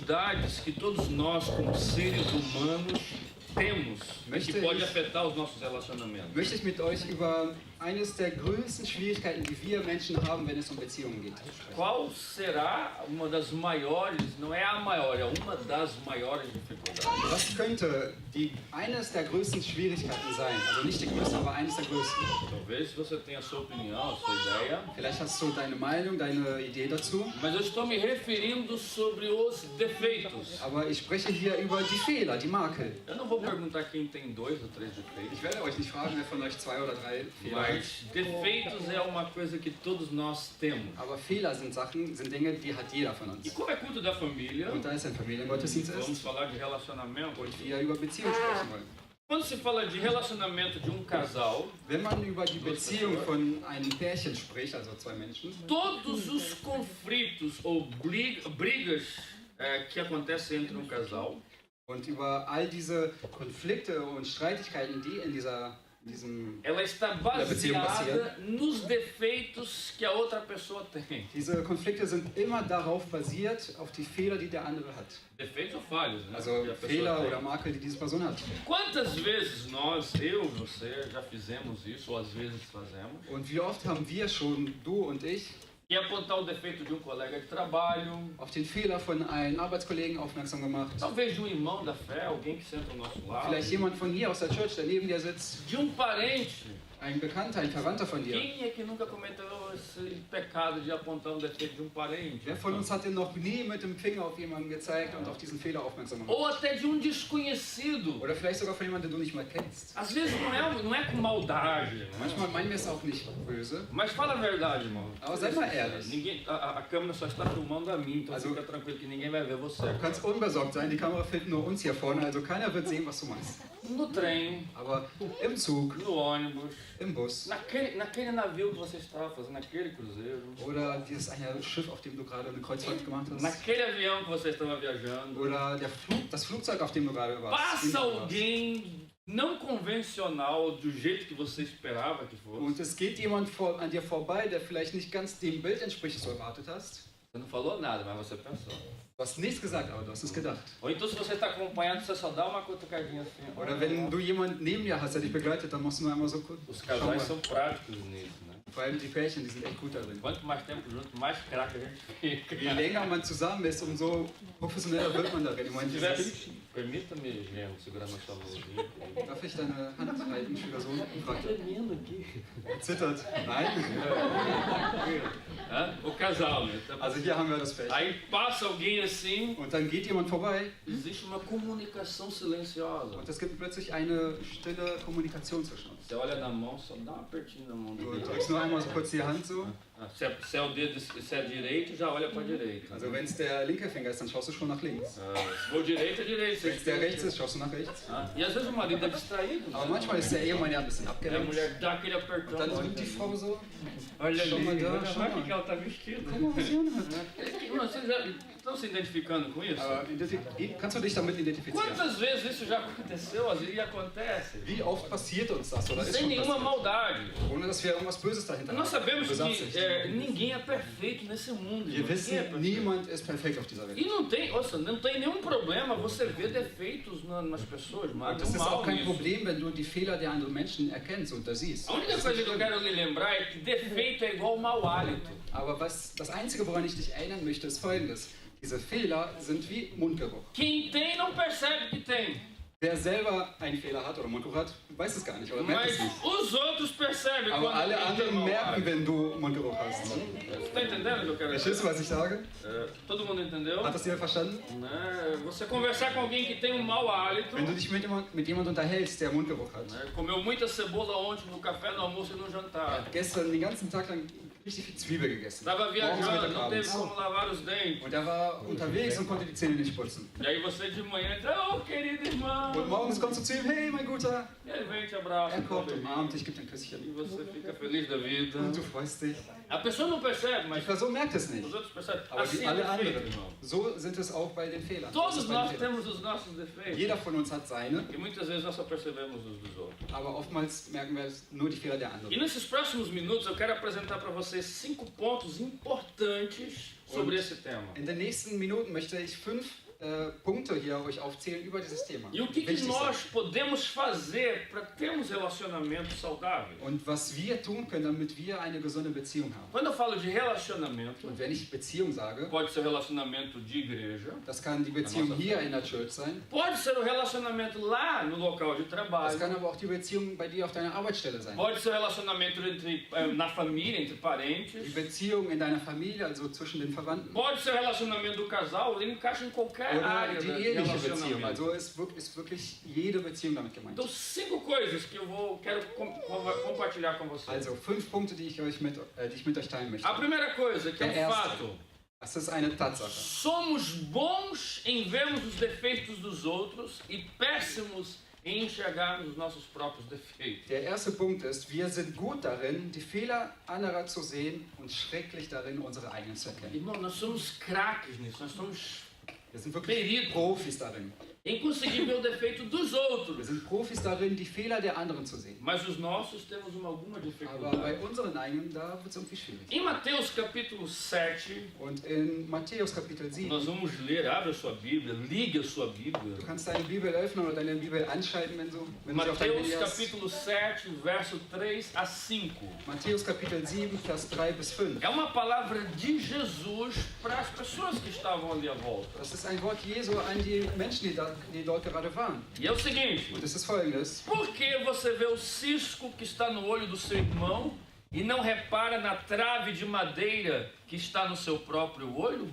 dificuldades que todos nós, como seres humanos, temos que pode afetar os nossos relacionamentos. Möchte ich mit euch über eines der größten Schwierigkeiten, die wir Menschen haben, wenn es um Beziehungen geht, sprechen. Qual será uma das maiores, não é a maior, é uma das maiores dificuldades? Was könnte eines der größten Schwierigkeiten sein? Also nicht die größte, aber eines der größten. Talvez você tenha a sua opinião, a sua ideia. Vielleicht hast du deine Meinung, deine Idee dazu. Mas eu estou me referindo sobre os defeitos. Aber ich spreche hier über die Fehler, die Makel. Eu não vou perguntar quem tem 2 ou 3 defeitos. Ich werde euch nicht fragen, wer von euch 2 oder 3 Fehler hat. Mas defeitos é uma coisa que todos nós temos. Aber Fehler sind Dinge, die hat jeder von uns. E como é culto da família, Und da es ein Familiengottesdienst vamos ist falar de relacionamento. und wir über Beziehungen sprechen wollen. Quando se fala de relacionamento de um casal, Wenn man über die Beziehung von einem Pärchen spricht, also 2 Menschen, todos os conflitos ou brigas que acontecem entre um casal, und über all diese Konflikte und Streitigkeiten, die in diesem ela está baseada nos defeitos que a outra pessoa tem. Diese Konflikte sind immer darauf basiert, auf die Fehler, die der andere hat. Defeitos ou falhas, né? Also Que a pessoa Fehler tem. oder Makel, die diese Person hat. Quantas vezes nós, eu, você, já fizemos isso, ou às vezes fazemos, Und wie oft haben wir schon, du und ich, e apontar o defeito de um colega de trabalho, auf den Fehler von einem Arbeitskollegen aufmerksam gemacht. talvez de um irmão da fé, alguém que senta ao nosso lado, Vielleicht jemand von hier aus der Church, der neben dir sitzt, de um parente. ein Bekannter, ein Verwandter von dir. Quem é que nunca cometeu esse pecado de apontar um defeito de um parente? Wer von uns hat denn noch nie mit dem Finger auf jemanden gezeigt und auf diesen Fehler aufmerksam gemacht? Ou até de um desconhecido. Oder vielleicht sogar von jemandem, den du nicht mal kennst. Às vezes não é com maldade, né? Manchmal meinen wir es auch nicht böse. Mas fala a verdade, irmão. Aber sei mal ehrlich. Ninguém, a câmera só está filmando a mim, então fica tranquilo que ninguém vai ver você. Du kannst unbesorgt sein, die Kamera filmt nur uns hier vorne, also keiner wird sehen, was du machst. No trem, Aber im Zug, no ônibus, im Bus naquele navio que você estava fazendo, naquele cruzeiro, oder dieses eine Schiff, auf dem du gerade eine Kreuzfahrt gemacht hast. naquele avião que você estava viajando, Oder das Flugzeug, auf dem du gerade warst. passa alguém não convencional do jeito que você esperava que fosse. Und es geht jemand an dir vorbei, der vielleicht nicht ganz dem Bild entspricht, das du erwartet hast. Você não falou nada, mas você pensou. Du hast nichts gesagt, aber du hast es gedacht. Ou então se você está acompanhando, você só dá uma cutucadinha assim. Oder wenn du jemanden neben dir hast, der dich begleitet, dann machst du nur einmal so kurz. Os Schau casais mal. são práticos nisso, né? Vor allem die Pärchen, die sind echt gut darin. Quanto mais tempo junto, mais craque a gente fica. Je länger man zusammen ist, umso professioneller wird man darin. Ich meine, Permita-me, Genro, segurar meu celularzinho. darf ich deine Hand halten, Schwiegersohn? Fragt er. Tremendo aqui. Er zittert. Nein? O casal, né? Also hier haben wir das Pärchen. Aí passa alguém assim, Und dann geht jemand vorbei existe uma comunicação silenciosa. und es gibt plötzlich eine stille Kommunikation zwischen uns. Você olha na mão, só dá um apertinho na mão Du dele. drückst nur einmal so kurz die Hand so. Se é o dedo, se é direito, já olha para direita. Also wenn es der linke Finger ist, dann schaust du schon nach links. Se for direito, é direito. Wenn es der rechts ist, schaust du nach rechts. E às vezes o marido é distraído. Aber manchmal ist der Ehemann ja ein bisschen E a abgelenkt. mulher dá aquele Und apertão. dann drückt die Frau so. Olha Schau mal ali, da, olha schau lá o mal. que ela tá vestida. Guck mal, was sie anhat. Vocês já estão se identificando com isso? Aber kannst du dich damit identifizieren? Quantas vezes isso já aconteceu e acontece? Wie oft passiert uns das oder ist Sem schon nenhuma passiert? maldade. Ohne dass wir irgendwas Böses dahinter Nós sabemos Böse que Absicht. ninguém é perfeito nesse mundo. Wir Ninguém é wissen, perfeito. niemand ist perfekt auf dieser E Welt. não tem nenhum problema você ver defeitos nas pessoas, mas Das é ist auch normal kein isso. Problem, wenn du die Fehler der anderen Menschen erkennst und da siehst. A única coisa que eu quero lhe lembrar é que defeito é igual mau hálito. Aber das Einzige, woran ich dich erinnern möchte, ist Folgendes. Diese Fehler sind wie Mundgeruch. Quem tem não percebe que tem. Wer selber einen Fehler hat oder Mundgeruch hat, weiß es gar nicht oder merkt Mas es nicht. os outros percebem Aber quando alle alguém tem anderen mau merken, hálito. wenn du Mundgeruch hast. Você está entendendo o que eu quero Verstehst dizer? du, was ich sage? Todo mundo entendeu? Hat das jeder verstanden? Né? Você conversar com alguém que tem um mau hálito, Wenn du dich mit jemandem unterhältst, der Mundgeruch hat, né? Comeu muita cebola ontem no café, no almoço e no jantar. hat gestern den ganzen Tag lang richtig viel Zwiebel gegessen. Estava Morgens, viajando, Mittag, não teve abends. como lavar os dentes. Und er war unterwegs und konnte die Zähne nicht putzen. E aí você de manhã diz, oh querido irmão. Und morgens kommst du zu ihm, hey mein Guter. E ele vem e te abraça. Er kommt, umarmt dich, gibt ein Küsschen. E você fica feliz da vida. Und du freust dich. A pessoa não percebe, Die mas Person merkt es nicht. os outros percebem. Aber Assim é alle defeito, anderen. irmão. So sind es auch bei den Fehlern. Das Todos ist bei den nós Fehlern. temos os nossos defeitos. Jeder von uns hat seine, E muitas vezes nós só percebemos os dos outros. aber oftmals merken wir nur die Fehler der E anderen. nesses próximos minutos eu quero apresentar para vocês 5 pontos importantes sobre esse tema. In den nächsten Minuten möchte ich 5 Punkte hier euch aufzählen über dieses Thema. E o que Wichtig nós sind. podemos fazer para termos relacionamentos saudáveis? Und was wir tun können, damit wir eine gesunde Beziehung haben. Quando eu falo de relacionamento, Und wenn ich Beziehung sage, pode ser o relacionamento de igreja, das kann die Beziehung Nossa. hier in der Church sein, pode ser o relacionamento lá no local de das trabalho, kann aber auch die Beziehung bei dir auf deiner Arbeitsstelle sein. pode ser o relacionamento na família, entre Die parentes, Beziehung in deiner Familie, also zwischen den Verwandten. pode ser o relacionamento do casal, ele encaixa em qualquer Oder área die de eheliche Beziehung. relacionamento. Also ist wirklich jede Beziehung damit gemeint. Então, 5 coisas que eu quero compartilhar com vocês. Also 5 Punkte, die ich mit euch teilen möchte. A primeira coisa, que é Der um erste. fato, Das ist eine Tatsache. somos bons em vermos os defeitos dos outros e péssimos em enxergarmos os nossos próprios defeitos. Der erste Punkt ist, wir sind gut darin, die Fehler anderer zu sehen und schrecklich darin, unsere eigenen zu erkennen. Irmão, nós somos craques nisso, nós somos Wir sind wirklich peritos Profis darin. em conseguir ver o defeito dos Wir outros. sind Profis darin, die Fehler der anderen zu sehen. Mas os nossos temos alguma Aber dificuldade. bei unseren eigenen, da wird es irgendwie schwierig. Em Mateus capítulo 7, Und in Matthäus Kapitel 7, nós vamos ler, abre a sua Bíblia, ligue a sua Bíblia. du kannst deine Bibel öffnen oder deine Bibel anschalten, wenn du sie auf dein Mateus Handy hast. capítulo 7, verso 3 a 5. Matthäus Kapitel 7, Vers 3 bis 5. É uma palavra de Jesus para as pessoas que estavam ali à volta. Das ist ein Wort Jesu an die Menschen, die dort gerade waren. E é o seguinte: Und es ist folgendes. por que você vê o cisco que está no olho do seu irmão e não repara na trave de madeira que está no seu próprio olho?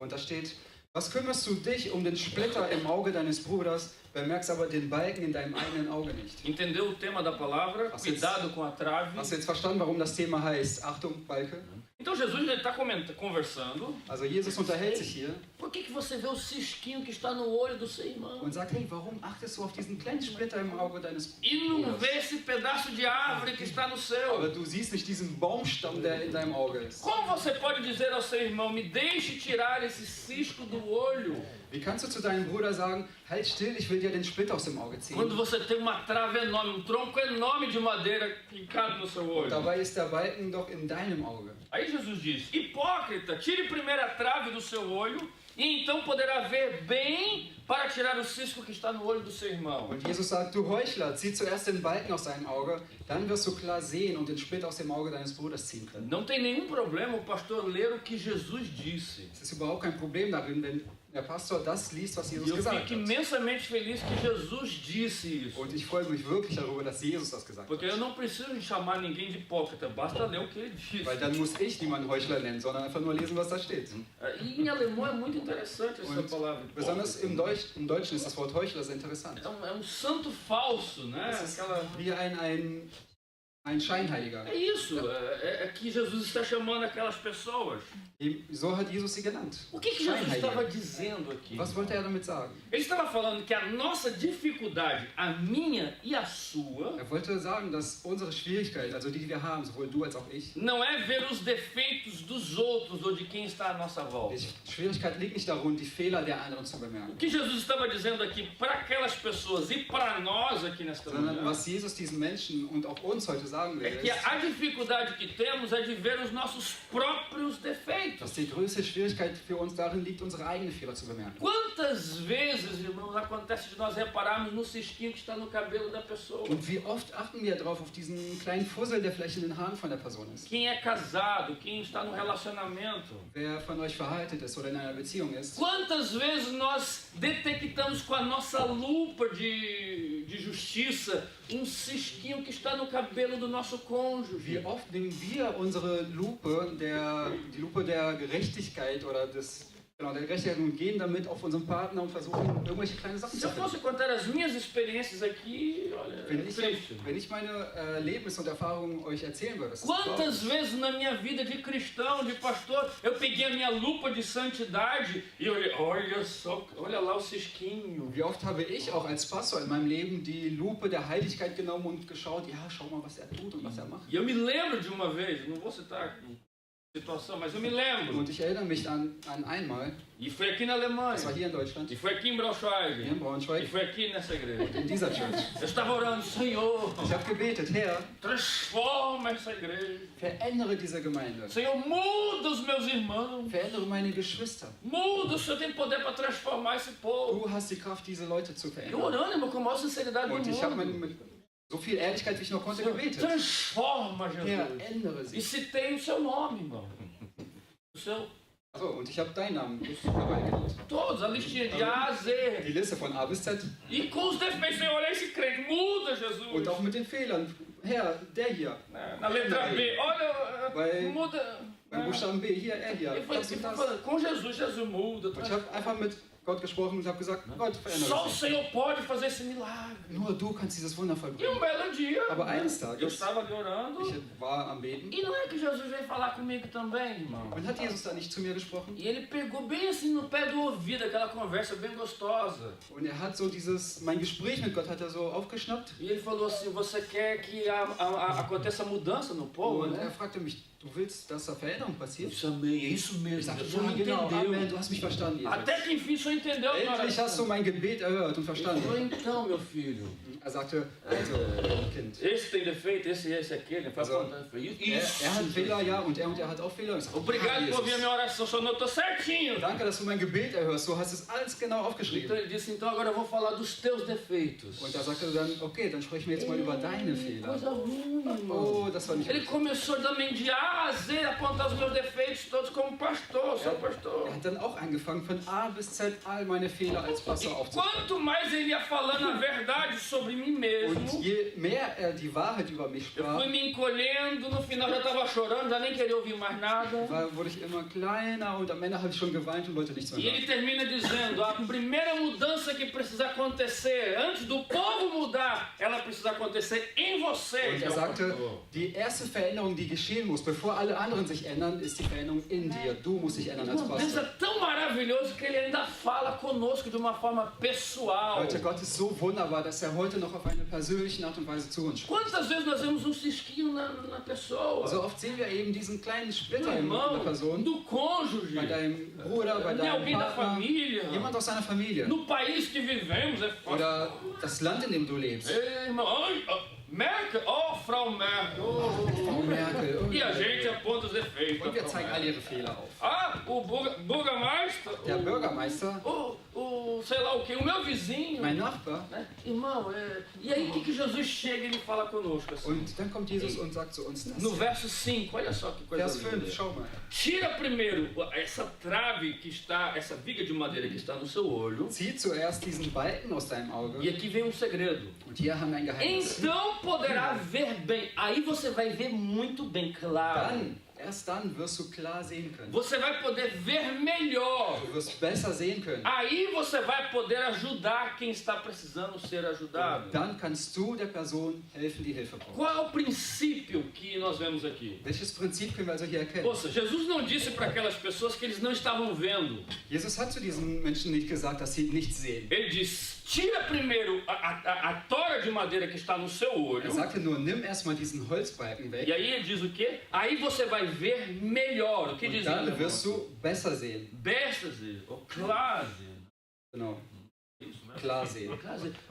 Und da steht, was kümmerst du dich um den Splitter im Auge deines Bruders, bemerkst aber den Balken in deinem eigenen Auge nicht? Entendeu o tema da palavra? Hast du jetzt- Cuidado com a trave. Hast du jetzt verstanden, warum das Thema heißt, Achtung, Balke? Então Jesus está conversando. Also Jesus unterhält sich hier Por que você vê o cisquinho que está no olho do seu irmão? und sagt, hey, warum achtest du auf diesen kleinen Splitter im Auge deines E não Bruders? vê esse pedaço de árvore que está no Aber seu? du siehst nicht diesen Baumstamm, der in deinem Auge ist. Como você pode dizer ao seu irmão, me deixe tirar esse cisco do olho, Wie kannst du zu deinem Bruder sagen, halt still, ich will dir den Splitter aus dem Auge quando ziehen? você tem uma trave enorme, um tronco enorme de madeira fincado no seu olho? Dabei ist der Balken doch in deinem Auge. Aí Jesus diz, hipócrita, tire primeiro a trave do seu olho, e então poderá ver bem para tirar o cisco que está no olho do seu irmão. Und Jesus sagt, du Heuchler, zieh zuerst den Balken aus deinem Auge, dann wirst du klar sehen und den Splitter aus dem Auge deines Bruders ziehen können. Não tem nenhum problema o pastor ler o que Jesus disse. Es ist überhaupt kein Problem darin, wenn der Pastor das liest, was E Jesus eu gesagt fico hat. imensamente feliz que Jesus disse isso. Und ich freue mich wirklich darüber, dass Jesus das gesagt Porque hat. eu não preciso chamar ninguém de hipócrita, basta ler o que ele disse. Weil dann muss ich niemanden Heuchler nennen, sondern einfach nur lesen, was da steht. E em alemão é muito interessante essa Und palavra. besonders hipócrita. im Deutschen ist das Wort Heuchler sehr interessant. É um santo falso, né? Es ist Aquela... wie ein Scheinheiliger. É isso, é que Jesus está chamando aquelas pessoas. So hat Jesus sie genannt. O que Jesus estava dizendo aqui? Was wollte er damit sagen? Ele estava falando que a nossa dificuldade, a minha e a sua, Er wollte sagen, dass unsere Schwierigkeit, also die wir haben, sowohl du als auch ich, não é ver os defeitos dos outros ou de quem está à nossa volta. die Schwierigkeit liegt nicht darin, die Fehler der anderen zu O bemerken, que Jesus estava dizendo aqui para aquelas pessoas e para nós aqui nesta sondern manhã was Jesus diesen Menschen und auch uns heute sagen will, é que ist, a dificuldade que temos é de ver os nossos próprios defeitos. dass die größte Schwierigkeit für uns darin liegt, unsere eigenen Fehler zu bemerken. Quantas vezes, irmãos, acontece de nós repararmos no cisquinho que está no cabelo da pessoa? Und wie oft achten wir darauf, auf diesen kleinen Fussel, der vielleicht in den Haaren von der Person ist? Quem é casado, quem está no relacionamento. Wer von euch verheiratet ist oder in einer Beziehung ist? Quantas vezes nós detectamos com a nossa lupa de justiça um cisquinho que está no cabelo do nosso Wie cônjuge? oft nehmen wir unsere Lupe, die Lupe der Gerechtigkeit oder der Gerechtigkeit und gehen damit auf unseren Partner und versuchen, irgendwelche kleine Sachen Se zu eu finden. fosse contar as minhas experiências aqui, olha, é triste. Wenn ich meine Erlebnisse und Erfahrungen euch erzählen würde, das ist Quantas traurig. vezes na minha vida de cristão, de pastor, eu peguei a minha lupa de santidade e olhei, olha só, olha lá o cisquinho. Wie oft habe ich auch als Pastor in meinem Leben die Lupe der Heiligkeit genommen und geschaut, ja, schau mal, was er tut und was er macht. E eu me lembro de uma vez, não vou citar aqui, situação, mas eu me lembro. Und ich erinnere mich an einmal, E foi aqui na Alemanha. das war hier in Deutschland, E foi aqui em hier Braunschweig. in E Braunschweig, foi aqui nessa igreja. in dieser Church. Eu estava orando, Senhor, Ich habe gebetet, Herr, transforma essa igreja. verändere diese Gemeinde. Senhor, muda os meus irmãos. Verändere meine Geschwister. Muda, o Senhor tem poder para transformar esse povo. Du hast die Kraft, diese Leute zu Eu verändern. orando, irmão, com a maior sinceridade do Und ich habe mundo. mit so viel Ehrlichkeit, wie ich noch konnte, Senhor, gebetet. transforma, Jesus. Herr, ändere E sie. citei o seu nome, irmão. O seu, Achso, und ich habe deinen Namen dabei genannt. todos, a listinha de A a Z. Die Liste von A bis Z. E com os defeitos, Senhor, olha esse crente, muda, Jesus. Und auch mit den Fehlern. Herr, der hier. Na letra B, olha, Vai- muda. Beim Buchstaben B, hier, er hier. E foi Das und das. falando, com Jesus, Jesus muda. Und ich habe einfach mit Gott gesprochen und habe gesagt, Gott, verändere Só o dich. Senhor pode fazer esse milagre. Nur du kannst dieses Wunder E vollbringen. um belo dia, Aber eines eu Tages, estava ali orando. ich war am Beten E não é que Jesus veio falar comigo também, irmão. und hat Jesus da nicht zu mir gesprochen? E ele pegou bem assim no pé do ouvido, aquela conversa bem gostosa. Und er hat so mein Gespräch mit Gott hat er so aufgeschnappt. E ele falou assim, você quer que aconteça mudança no povo, Und er né? fragte mich, du willst, dass da Veränderung Eu passiert? disse, amém, é isso Ich mesmo. sagte, Jesus ja, me genau, Amen, entendeu. du hast mich verstanden, Jesus. Até que enfim o senhor entendeu. Endlich hast du mein Gebet erhört und Ele verstanden. falou, então, meu filho, Er sagte, also, Kind. esse tem defeito, esse aquele. Ele falou, Also, isso. Er hat Fehler, ja, und er hat auch Fehler. Ich sagte, Obrigado ja, por ouvir a Jesus. minha oração, só notou certinho. Danke, dass du mein Gebet erhörst. Du hast es alles genau Então aufgeschrieben. ele disse, então agora eu vou falar dos teus defeitos. Und da sagte er dann, okay, dann sprechen wir jetzt mal über deine Fehler. Coisa ruim, irmão. Oh, das war nicht Ele gut. começou também de A a Z, apontar os meus defeitos todos como pastor, seu pastor. Er hat dann auch angefangen, von A bis Z all meine Fehler als Pastor E aufzuschreiben. quanto mais ele ia falando a verdade sobre mim mesmo, Und je mehr er die Wahrheit über mich eu sprach, fui me encolhendo, no final já estava chorando, já nem queria ouvir mais nada. wurde ich immer kleiner und am Ende habe ich schon geweint und wollte nichts mehr E hören. ele termina dizendo, a primeira mudança que precisa acontecer, antes do povo mudar, ela precisa acontecer em você. Und que é er o sagte, pastor. die erste Veränderung, die geschehen muss, bevor alle anderen sich ändern, ist die Veränderung in dir. Du musst dich ändern als Irmão, Deus é Pastor. tão maravilhoso que ele ainda fala conosco de uma forma pessoal. Leute, Gott ist so wunderbar, dass er heute noch auf eine persönliche Art und Weise zu uns spricht. Quantas vezes nós vemos um cisquinho na pessoa? So oft sehen wir eben diesen kleinen Do Splitter in der irmão, Person, do cônjuge, bei deinem Bruder, bei de deinem alguém da Partner, família, jemand aus deiner Familie no país que vivemos. É fácil. oder das Land, in dem du lebst. Ei, irmão, ai, Merkel, oh, Frau Merkel. Frau Merkel. E a gente aponta os defeitos. Und wir da Frau zeigen all Merkel. ihre Fehler auf. Ah, o Burgermeister, Der Bürgermeister, sei lá o que, o meu vizinho. mein Nachbar. Né? Irmão, e aí o que Jesus chega e ele fala conosco assim? Und dann kommt Jesus und sagt zu uns No das. verso 5, olha só que coisa Vers linda. 5, schau mal. Tira primeiro essa trave que está, essa viga de madeira que está no seu olho. Zieh zuerst diesen Balken aus deinem E Auge. aqui vem um segredo. Und hier haben wir ein Geheimnis. Então poderá ver bem. Aí você vai ver muito bem, claro. Erst dann wirst du klar sehen können. Você vai poder ver melhor. Du wirst besser sehen können. Aí você vai poder ajudar quem está precisando ser ajudado. Dann kannst du der Person helfen, die Hilfe braucht. Qual é o princípio que nós vemos aqui? Welches Prinzip können wir also hier erkennen? Poxa, Jesus não disse para aquelas pessoas que eles não estavam vendo. Jesus hat zu diesen Menschen nicht gesagt, dass sie nichts sehen. Ele disse, tira primeiro a tora de madeira que está no seu olho. Er sagte nur, nimm erstmal diesen Holzbalken weg E aí ele diz o quê? Aí você vai ver melhor. O que und diz dann ele? wirst du besser sehen. Bestas, ou claro. Genau, Isso, né? klar sehen.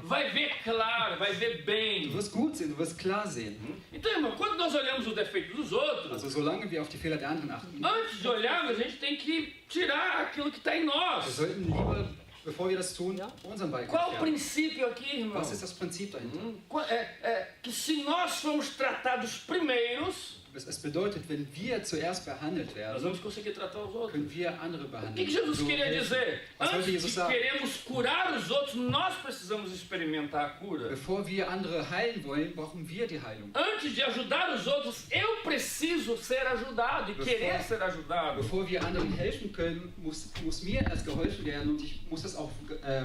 Vai ver claro, vai ver Du bem. wirst gut sehen, du wirst klar sehen. Então, irmão, quando nós olhamos os defeitos dos outros, Also solange wir auf die Fehler der anderen achten, antes de olharmos, a gente tem que tirar aquilo que está em wir nós. sollten lieber, bevor wir das tun, unseren Balken Qual o entfernen. princípio aqui, irmão? Was ist das Prinzip dahinter? Que se nós formos tratados primeiros, Es bedeutet, wenn wir zuerst behandelt nós werden, vamos conseguir tratar os outros. können wir andere O que behandeln. que Jesus So queria helfen. dizer? Was wollte Antes Jesus de sagen? queremos curar os outros, nós precisamos experimentar a cura. Bevor wir andere heilen wollen, brauchen wir die Heilung. Antes de ajudar os outros, eu preciso ser ajudado e querer ser ajudado. Bevor wir anderen helfen können, muss mir erst geholfen werden und ich muss das auch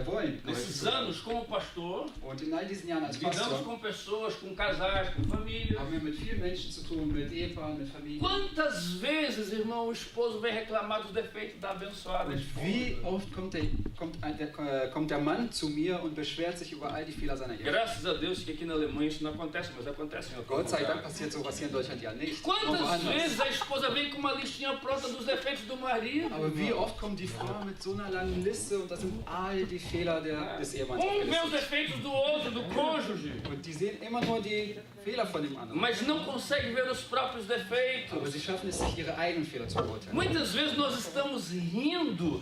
wollen. Nesses anos como pastor, Und in all diesen Jahren als lidamos Pastor com pessoas com com casais, com famílias. haben wir mit vielen Menschen zu tun, mit Ehepaaren, mit Familien. Quantas vezes, irmão, o esposo vem reclamar dos defeitos da abençoada Und esposa? wie oft kommt der Mann zu mir und beschwert sich über all die Fehler seiner Ehe? Graças a Deus que aqui na Alemanha isso não acontece, mas acontece em outros Gott sei Dank lugares. passiert sowas hier in Deutschland ja nicht. Nur Quantas woanders. vezes a esposa vem com uma listinha pronta dos defeitos do marido? Aber wie oft kommt die Frau mit so einer langen Liste und da sind all die Fehler des Ehemanns Um vê os aufgelistet. defeitos do outro, do cônjuge, Und die sehen immer nur die Fehler von dem anderen. mas não consegue ver os próprios Aber defeitos. sie schaffen es, sich ihre eigenen Fehler zu beurteilen. Muitas vezes nós estamos rindo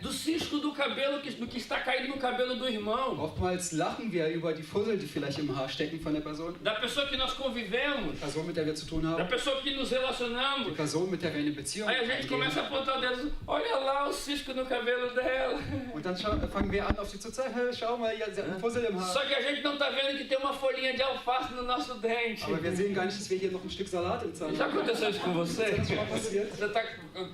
do cisco do cabelo, do que está caído no cabelo do irmão, Oftmals lachen wir über die Fussel, die vielleicht im Haar stecken von der Person. da pessoa que nós convivemos, Die Person, mit der wir zu tun da haben. pessoa que nos Die relacionamos. Person, mit der wir eine Beziehung Aí a gente começa a eingehen. apontar o dedo, olha lá o cisco no cabelo dela. Und dann fangen wir an, auf sie zu zeigen. Hey, schau mal, sie hat einen Fussel im Haar. Só que a gente não está vendo que tem uma folhinha de alface no nosso dente. Aber wir sehen gar nicht, dass wir hier noch ein Stück Salat im Zahn Já haben. aconteceu isso com você? Ist das schon mal passiert? Você está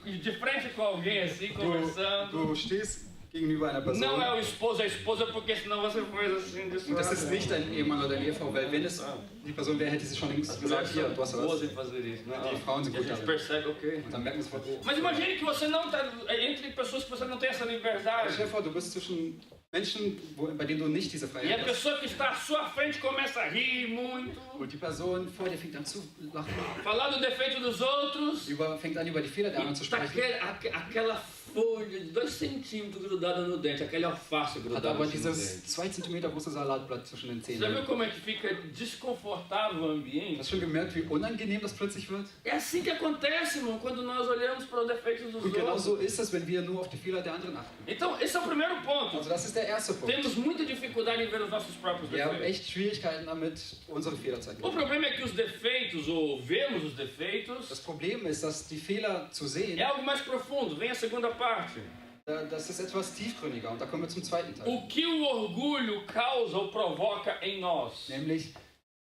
de frente com alguém assim, conversando. Du stehst gegenüber einer Person. Não é o esposo, é a esposa, porque senão você faz assim de Und das ist lado. nicht dein Ehemann oder deine Ehefrau, weil wenn es die Person wäre, hätte sie schon längst gesagt, hier, du hast boas was. em fazer isso. Né? Die Frauen sind E a gut gente darin. percebe, ok. Und dann merken sie sofort, oh. Mas imagine que você não está entre pessoas que você não tem essa liberdade. Stell dir vor, du bist zwischen Menschen, bei denen du nicht diese E a Freiheit hast. pessoa que está à sua frente começa a rir muito, Und die Person vor dir fängt an zu lachen, falar do defeito dos outros. fängt an, über die Fehler der anderen zu Está sprechen. aquela folha de 2 centímetros grudada no dente, aquele alface Hat grudado aber assim no dieses dente. 2 Zentimeter große Salatblatt zwischen den Você já viu Zähnen. como é que fica desconfortável o ambiente? Hast du schon gemerkt, wie unangenehm das plötzlich wird? É assim que acontece, irmão, quando nós olhamos para os defeitos dos Und genau outros. so ist es, wenn wir nur auf die Fehler der anderen achten. Então, esse é o primeiro ponto. Also das ist der erste Punkt. Temos muita dificuldade em ver os nossos próprios Wir haben defeitos. echt Schwierigkeiten damit, unsere Fehler zu O erkennen. problema é que os defeitos, ou vemos os defeitos, Das Problem ist, dass die Fehler zu sehen, é algo mais profundo. Vem a segunda parte. das ist etwas tiefgründiger. Und da kommen wir zum zweiten Teil. O que o orgulho causa ou provoca em nós? Nämlich,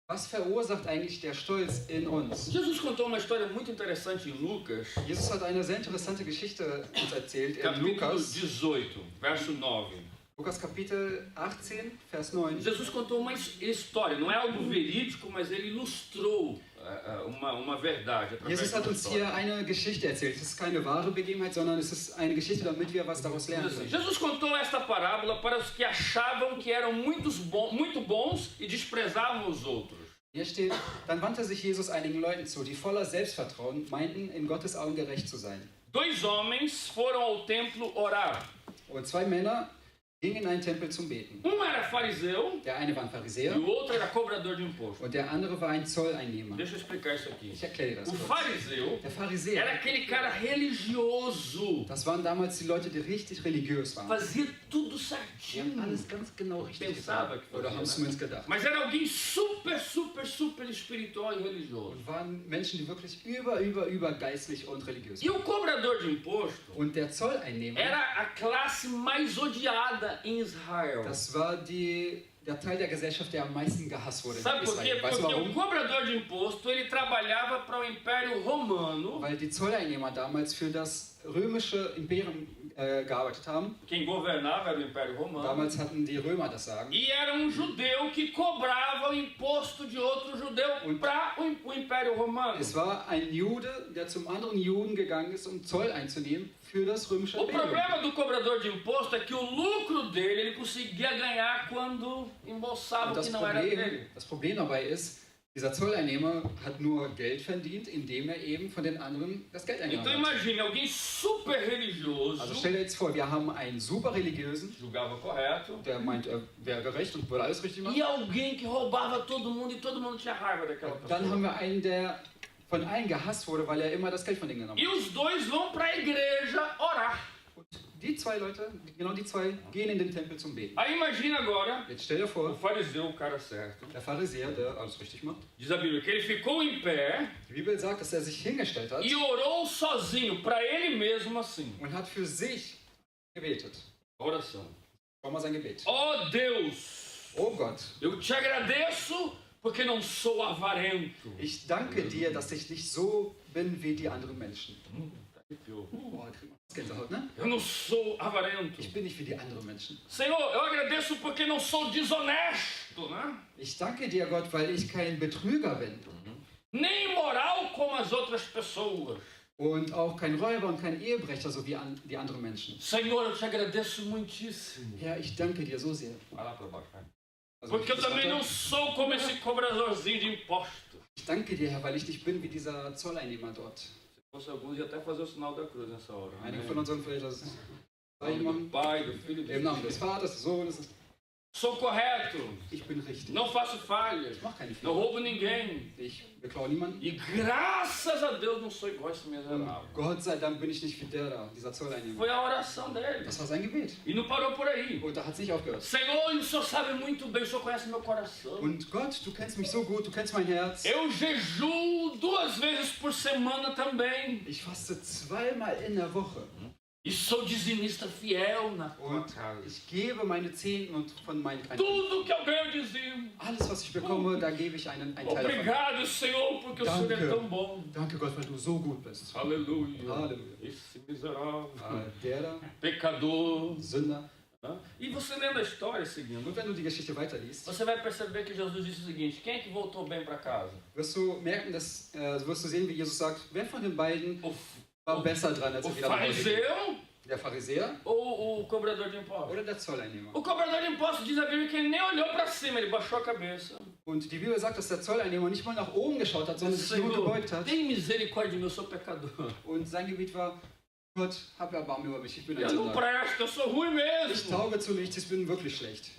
was verursacht eigentlich der Stolz in uns? Jesus contou uma história muito interessante em Lucas, Jesus hat eine sehr interessante Geschichte uns erzählt in capítulo Lukas. 18, verso 9. Lukas Kapitel 18, Vers 9. Jesus contou uma história, não é algo verídico, mas ele ilustrou uma verdade. através Jesus de hat uma uns história. hier eine Geschichte erzählt. Es ist keine wahre Begebenheit, sondern es ist eine Geschichte, damit wir was daraus lernen können. Jesus contou esta parábola para os que achavam que eram muito bons e desprezavam os outros. Hier steht, dann wandte sich Jesus einigen Leuten zu, die voller Selbstvertrauen meinten, in Gottes Augen gerecht zu sein. 2 homens foram ao templo orar. Und 2 Männer gingen in einen Tempel zum Beten. Era fariseu Der eine war ein e Pharisäer o outro era cobrador de imposto. und der andere war ein Zolleinnehmer. Deixa eu explicar isso aqui. Ich erkläre das O kurz. fariseu Der era Pharisäer, aquele cara religioso, das waren damals die Leute, die richtig religiös waren. fazia tudo Die haben certinho, alles ganz genau richtig Pensava getan. que Oder fazia, haben es né? zumindest gedacht. mas era alguém super espiritual e religioso. Und waren Menschen, die wirklich über geistlich und religiös E waren. o cobrador de imposto Und der Zolleinnehmer, era a classe mais odiada em Israel. das war der Teil der Gesellschaft, der am meisten gehasst wurde in Sabe por quê? Israel. Weißt du Porque o warum? cobrador de imposto ele trabalhava para o Império Romano. Weil die Zolleinnehmer damals für das römische Imperium gearbeitet haben. Quem governava era o Império Romano. Damals hatten die Römer das Sagen. E era judeu que cobrava o imposto de outro judeu para o Império Romano. Es war ein Jude, der zum anderen Juden gegangen ist, um Zoll einzunehmen für das römische O Imperium. problema do cobrador de imposto é que o lucro dele ele conseguia ganhar quando embolsava Und o que não era dele. das Problem dabei ist, dieser Zolleinnehmer hat nur Geld verdient, indem er eben von den anderen das Geld Então eingenommen hat. imagine, alguém super religioso, Also stell dir jetzt vor, wir haben einen super religiösen, julgava correto, der meint, er wäre gerecht und würde alles richtig machen. e alguém que roubava todo mundo e todo mundo tinha raiva daquela Dann pessoa. haben wir einen, der von allen gehasst wurde, weil er immer das Geld von denen genommen E hat. os dois vão para a igreja orar. Und die 2 Leute, genau die 2, gehen in den Tempel zum Beten. Aí imagina agora Jetzt stell dir o vor, fariseu, o cara certo. der Pharisäer, der alles richtig macht. Diz a Bíblia que ele ficou em pé Die Bibel sagt, dass er sich hingestellt hat e orou sozinho, para ele mesmo assim. und hat für sich gebetet. Oração. Schau mal sein Gebet. Ó Deus, Oh Gott, eu te agradeço porque não sou avarento. ich danke dir, dass ich nicht so bin wie die anderen Menschen. Boah, kriegt man Gänsehaut, ne? Eu não sou avarento. Ich bin nicht wie die anderen Menschen. Senhor, eu agradeço porque não sou desonesto, né? Ich danke dir, Gott, weil ich kein Betrüger bin. Nem imoral como as outras pessoas. Und auch kein Räuber und kein Ehebrecher, so wie die anderen Menschen. Senhor, eu te agradeço muitíssimo. Herr, ich danke dir so sehr. Vai lá para baixo, vai. Also, Porque eu também não sou como esse cobradorzinho de impostos. ich danke dir, Herr, weil ich nicht bin wie dieser Zolleinnehmer dort. Se fosse alguns, ia até fazer o sinal da cruz nessa hora. Einige von uns sollen vielleicht das Zeichen Do machen. Pai, do Filho e do Im Namen des Espírito. Vaters, des Sohnes. Sou correto. Ich bin richtig. Não faço falhas. Ich mache keine Não Fehler. roubo ninguém. Ich beklaue niemanden. E graças a Deus não sou igual a esse miserável. Gott sei Dank bin ich nicht wie der da, dieser Zolleinnehmer. Foi a oração dele. Das war sein Gebet. E não parou por aí. Und da hat es nicht aufgehört. Senhor, o Senhor sabe muito bem, o Senhor conhece meu coração. Und Gott, du kennst mich so gut, du kennst mein Herz. Eu jejuo 2 vezes por semana também. Ich faste 2-mal in der Woche. E sou dizimista fiel na tua Und casa. ich gebe meine Zehnten und von meinen Kleinen. Tudo que eu ganho eu dizimo. Alles, was ich bekomme, da gebe ich einen Teil davon. Obrigado, Senhor, porque o Senhor é Danke. tão bom. Danke Gott, weil du so gut bist. Aleluia. Aleluia. Esse miserável. Der da, Pecador. Sünder. Né? E você lendo a história seguindo, Und wenn du die Geschichte weiterliest, você vai perceber que Jesus disse o seguinte: quem é que voltou bem para casa? wirst du merken, wirst du sehen, wie Jesus sagt, wer von den beiden O, war besser dran, als o er wieder nach Hause ging? fariseu Der Pharisäer ou o cobrador de impostos? oder der Zolleinnehmer? O cobrador de impostos diz a Bíblia que ele nem olhou para cima, ele baixou a cabeça. Und die Bibel sagt, dass der Zolleinnehmer nicht mal nach oben geschaut hat, sondern sich nur Senhor, gebeugt hat. tem misericórdia de mim, eu sou pecador. Und sein Gebet war, Gott, hab Erbarmen über mich, ich bin ein Eu não Sünder. presto, eu sou ruim Ich mesmo. tauge zu nichts, ich bin wirklich schlecht.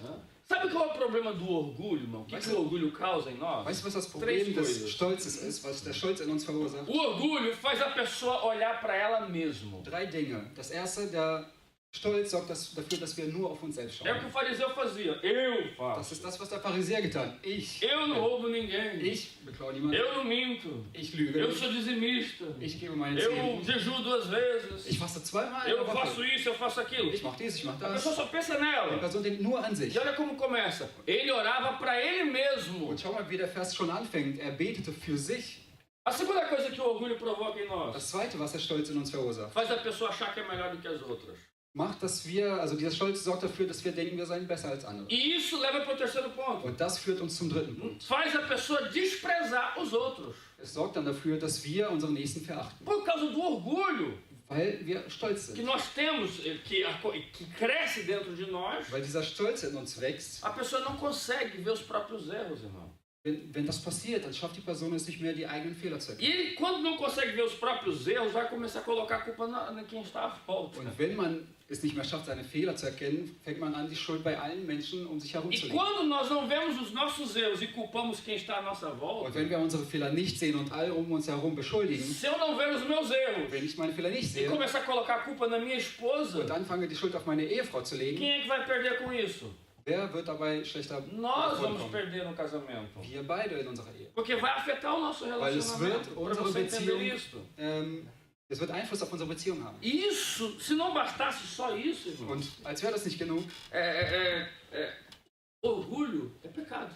Sabe qual é o problema do orgulho, irmão? O que o orgulho causa em nós? Weißt du, was das Três Problem coisas. des Stolzes ist, was der Stolz in uns verursacht? O orgulho faz a pessoa olhar para ela mesma. 3 Dinge. Das erste, der Stolz sorgt dafür, dass wir nur auf uns selbst É o que schauen. o fariseu fazia. Eu Das faço. ist das, was der Pharisäer getan hat. Ich Eu não roubo ninguém. Ich beklaue niemanden. Eu não minto. Ich lüge Eu nicht. sou dizimista. Ich gebe meine Eu Zehnten. jejuo 2 vezes. Ich faste 2-mal in Eu der faço Woche. isso, eu faço aquilo. Ich mache dies, ich mache A das. pessoa só pensa Die nela. Person denkt nur an sich. E olha como começa. Ele orava para ele mesmo. Und schau mal, wie der Vers schon anfängt. Er betete für sich. A segunda coisa que o orgulho provoca em nós Das zweite, was der Stolz in uns verursacht, faz a pessoa achar que é melhor do que as outras. macht, dass wir, also dieser Stolz sorgt dafür, dass wir denken, wir seien besser als andere. E isso leva para o terceiro ponto. Und das führt uns zum dritten Punkt. Faz a pessoa desprezar os outros. Es sorgt dann dafür, dass wir unseren Nächsten verachten, Por causa do orgulho weil wir stolz que sind. nós temos, que cresce dentro de nós, Weil dieser Stolz in uns wächst. a pessoa não consegue ver os próprios erros, irmão. Wenn das passiert, dann schafft die Person es nicht mehr, die eigenen Fehler zu E erkennen. ele, quando não consegue ver os próprios erros, vai começar a colocar a culpa na quem está à volta. Und wenn man es nicht mehr schafft, seine Fehler zu erkennen, fängt man an, die Schuld bei allen Menschen um sich herum E zu legen. quando nós não vemos os nossos erros e culpamos quem está à nossa Und volta, wenn wir unsere Fehler nicht sehen und alle um uns herum beschuldigen, se eu não ver os meus erros wenn ich meine Fehler nicht e sehe começar a colocar a culpa na minha esposa, und anfange, die Schuld auf meine Ehefrau zu legen, quem é que vai perder com isso? wer wird dabei schlechter Nós vamos davonkommen? perder no casamento. Wir beide in unserer Ehe. Porque vai afetar o nosso Weil es relacionamento. wird Para unsere você entender Beziehung, isso. Es wird Einfluss auf unsere Beziehung haben. Isso, se não bastasse só isso, irmão, Und als wäre das nicht genug, orgulho é pecado.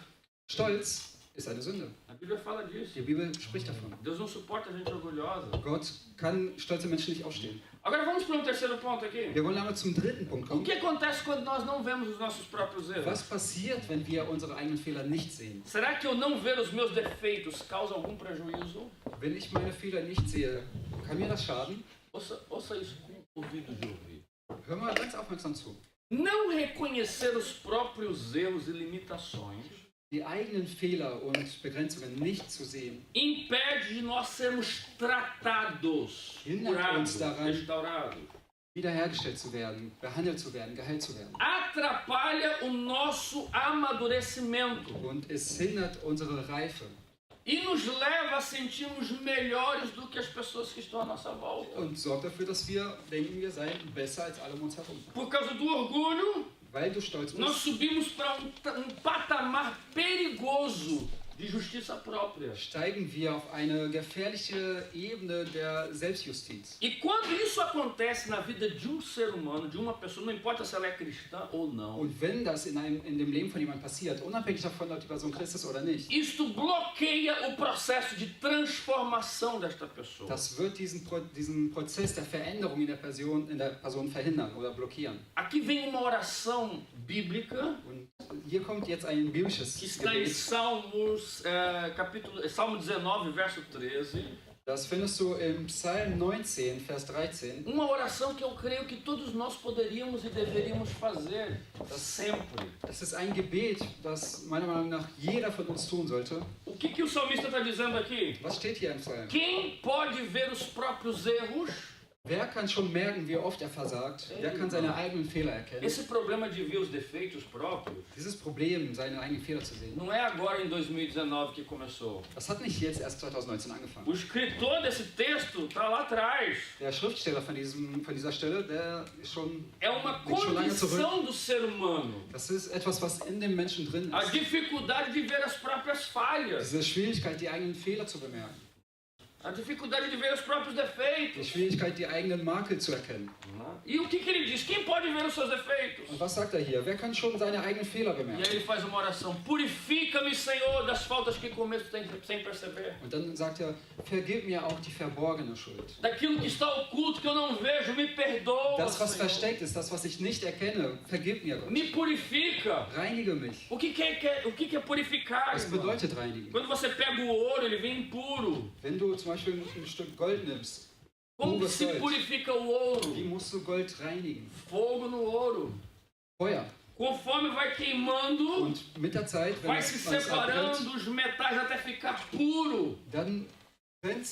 Stolz ist eine Sünde. A Bíblia fala disso. Die Bibel spricht davon. Deus não suporta a gente orgulhosa. Gott kann stolze Menschen nicht aufstehen. Agora vamos para um terceiro ponto aqui. Wir wollen aber zum dritten Punkt O kommen. que acontece quando nós não vemos os nossos próprios erros? Was passiert, wenn wir unsere eigenen Fehler nicht sehen? Será que eu não ver os meus defeitos causa algum prejuízo? Wenn ich meine Fehler nicht sehe, kann mir das schaden? Ouça isso com ouvidos de ouvir. Hör mal ganz aufmerksam zu. Não reconhecer os próprios erros e limitações Die eigenen Fehler und Begrenzungen nicht zu sehen, impede de nós sermos tratados, Hindert uns curados, daran. restaurados. wiederhergestellt zu werden, behandelt zu werden, geheilt zu werden. Atrapalha o nosso amadurecimento Und es hindert unsere Reife e nos leva a sentirmos melhores do que as pessoas que estão à nossa volta. und sorgt dafür, dass wir denken, wir seien besser als alle um uns herum. Por causa do orgulho, Weil du stolz nós bist, subimos para um patamar perigoso de justiça própria. steigen wir auf eine gefährliche Ebene der Selbstjustiz. E quando isso acontece na vida de um ser humano, de uma pessoa, não importa se ela é cristã ou não, Und wenn das in dem Leben von jemandem passiert, unabhängig davon, ob die Person Christ ist oder nicht, isto bloqueia o processo de transformação desta pessoa. das wird diesen Prozess der Veränderung in der Person verhindern oder blockieren. Aqui vem uma oração bíblica Und hier kommt jetzt ein biblisches que está em Gebet. Salmo 19, verso 13. Das findest du im Psalm 19, Vers 13. Uma oração que eu creio que todos nós poderíamos e deveríamos fazer sempre. Das ist ein Gebet, das meiner Meinung nach jeder von uns tun sollte. O que o salmista está dizendo aqui? Was steht hier im Psalm? Quem pode ver os próprios erros? Wer kann schon merken, wie oft er versagt? Wer kann seine eigenen Fehler erkennen? Esse problema de ver os defeitos próprios Dieses Problem, seine eigenen Fehler zu sehen, não é agora em 2019 que começou. das hat nicht jetzt erst 2019 angefangen. O escritor desse texto está lá atrás. Der Schriftsteller von dieser Stelle, der ist schon, É uma liegt schon lange zurück. condição do ser humano. Das ist etwas, was in dem Menschen drin A ist. dificuldade de ver as próprias falhas. Diese Schwierigkeit, die eigenen Fehler zu bemerken. A dificuldade de ver os próprios Die defeitos. Schwierigkeit, die eigenen Makel zu erkennen. E o que ele diz? Quem pode ver os seus defeitos? Und was sagt er hier? Wer kann schon seine eigenen Fehler E aí bemerken? ele faz uma oração. Purifica-me, Senhor, das faltas que cometo sem perceber. Und dann sagt er, vergib mir auch die verborgene Schuld. Daquilo que está oculto, que eu não vejo, me perdoa, Das, was Senhor. versteckt ist, das, was ich nicht erkenne, vergib mir, Gott. Me purifica. Reinige mich. O que é purificar? Was Irmão? bedeutet reinigen? Quando você pega o ouro, ele vem impuro. Wenn du zum Beispiel ein Stück Gold nimmst, Como que pures se Gold, purifica o ouro? wie musst du Gold reinigen? Fogo no ouro. Feuer. Conforme vai queimando, Und mit der Zeit, wenn vai se es abbrennt, separando os metais até ficar puro. dann trennen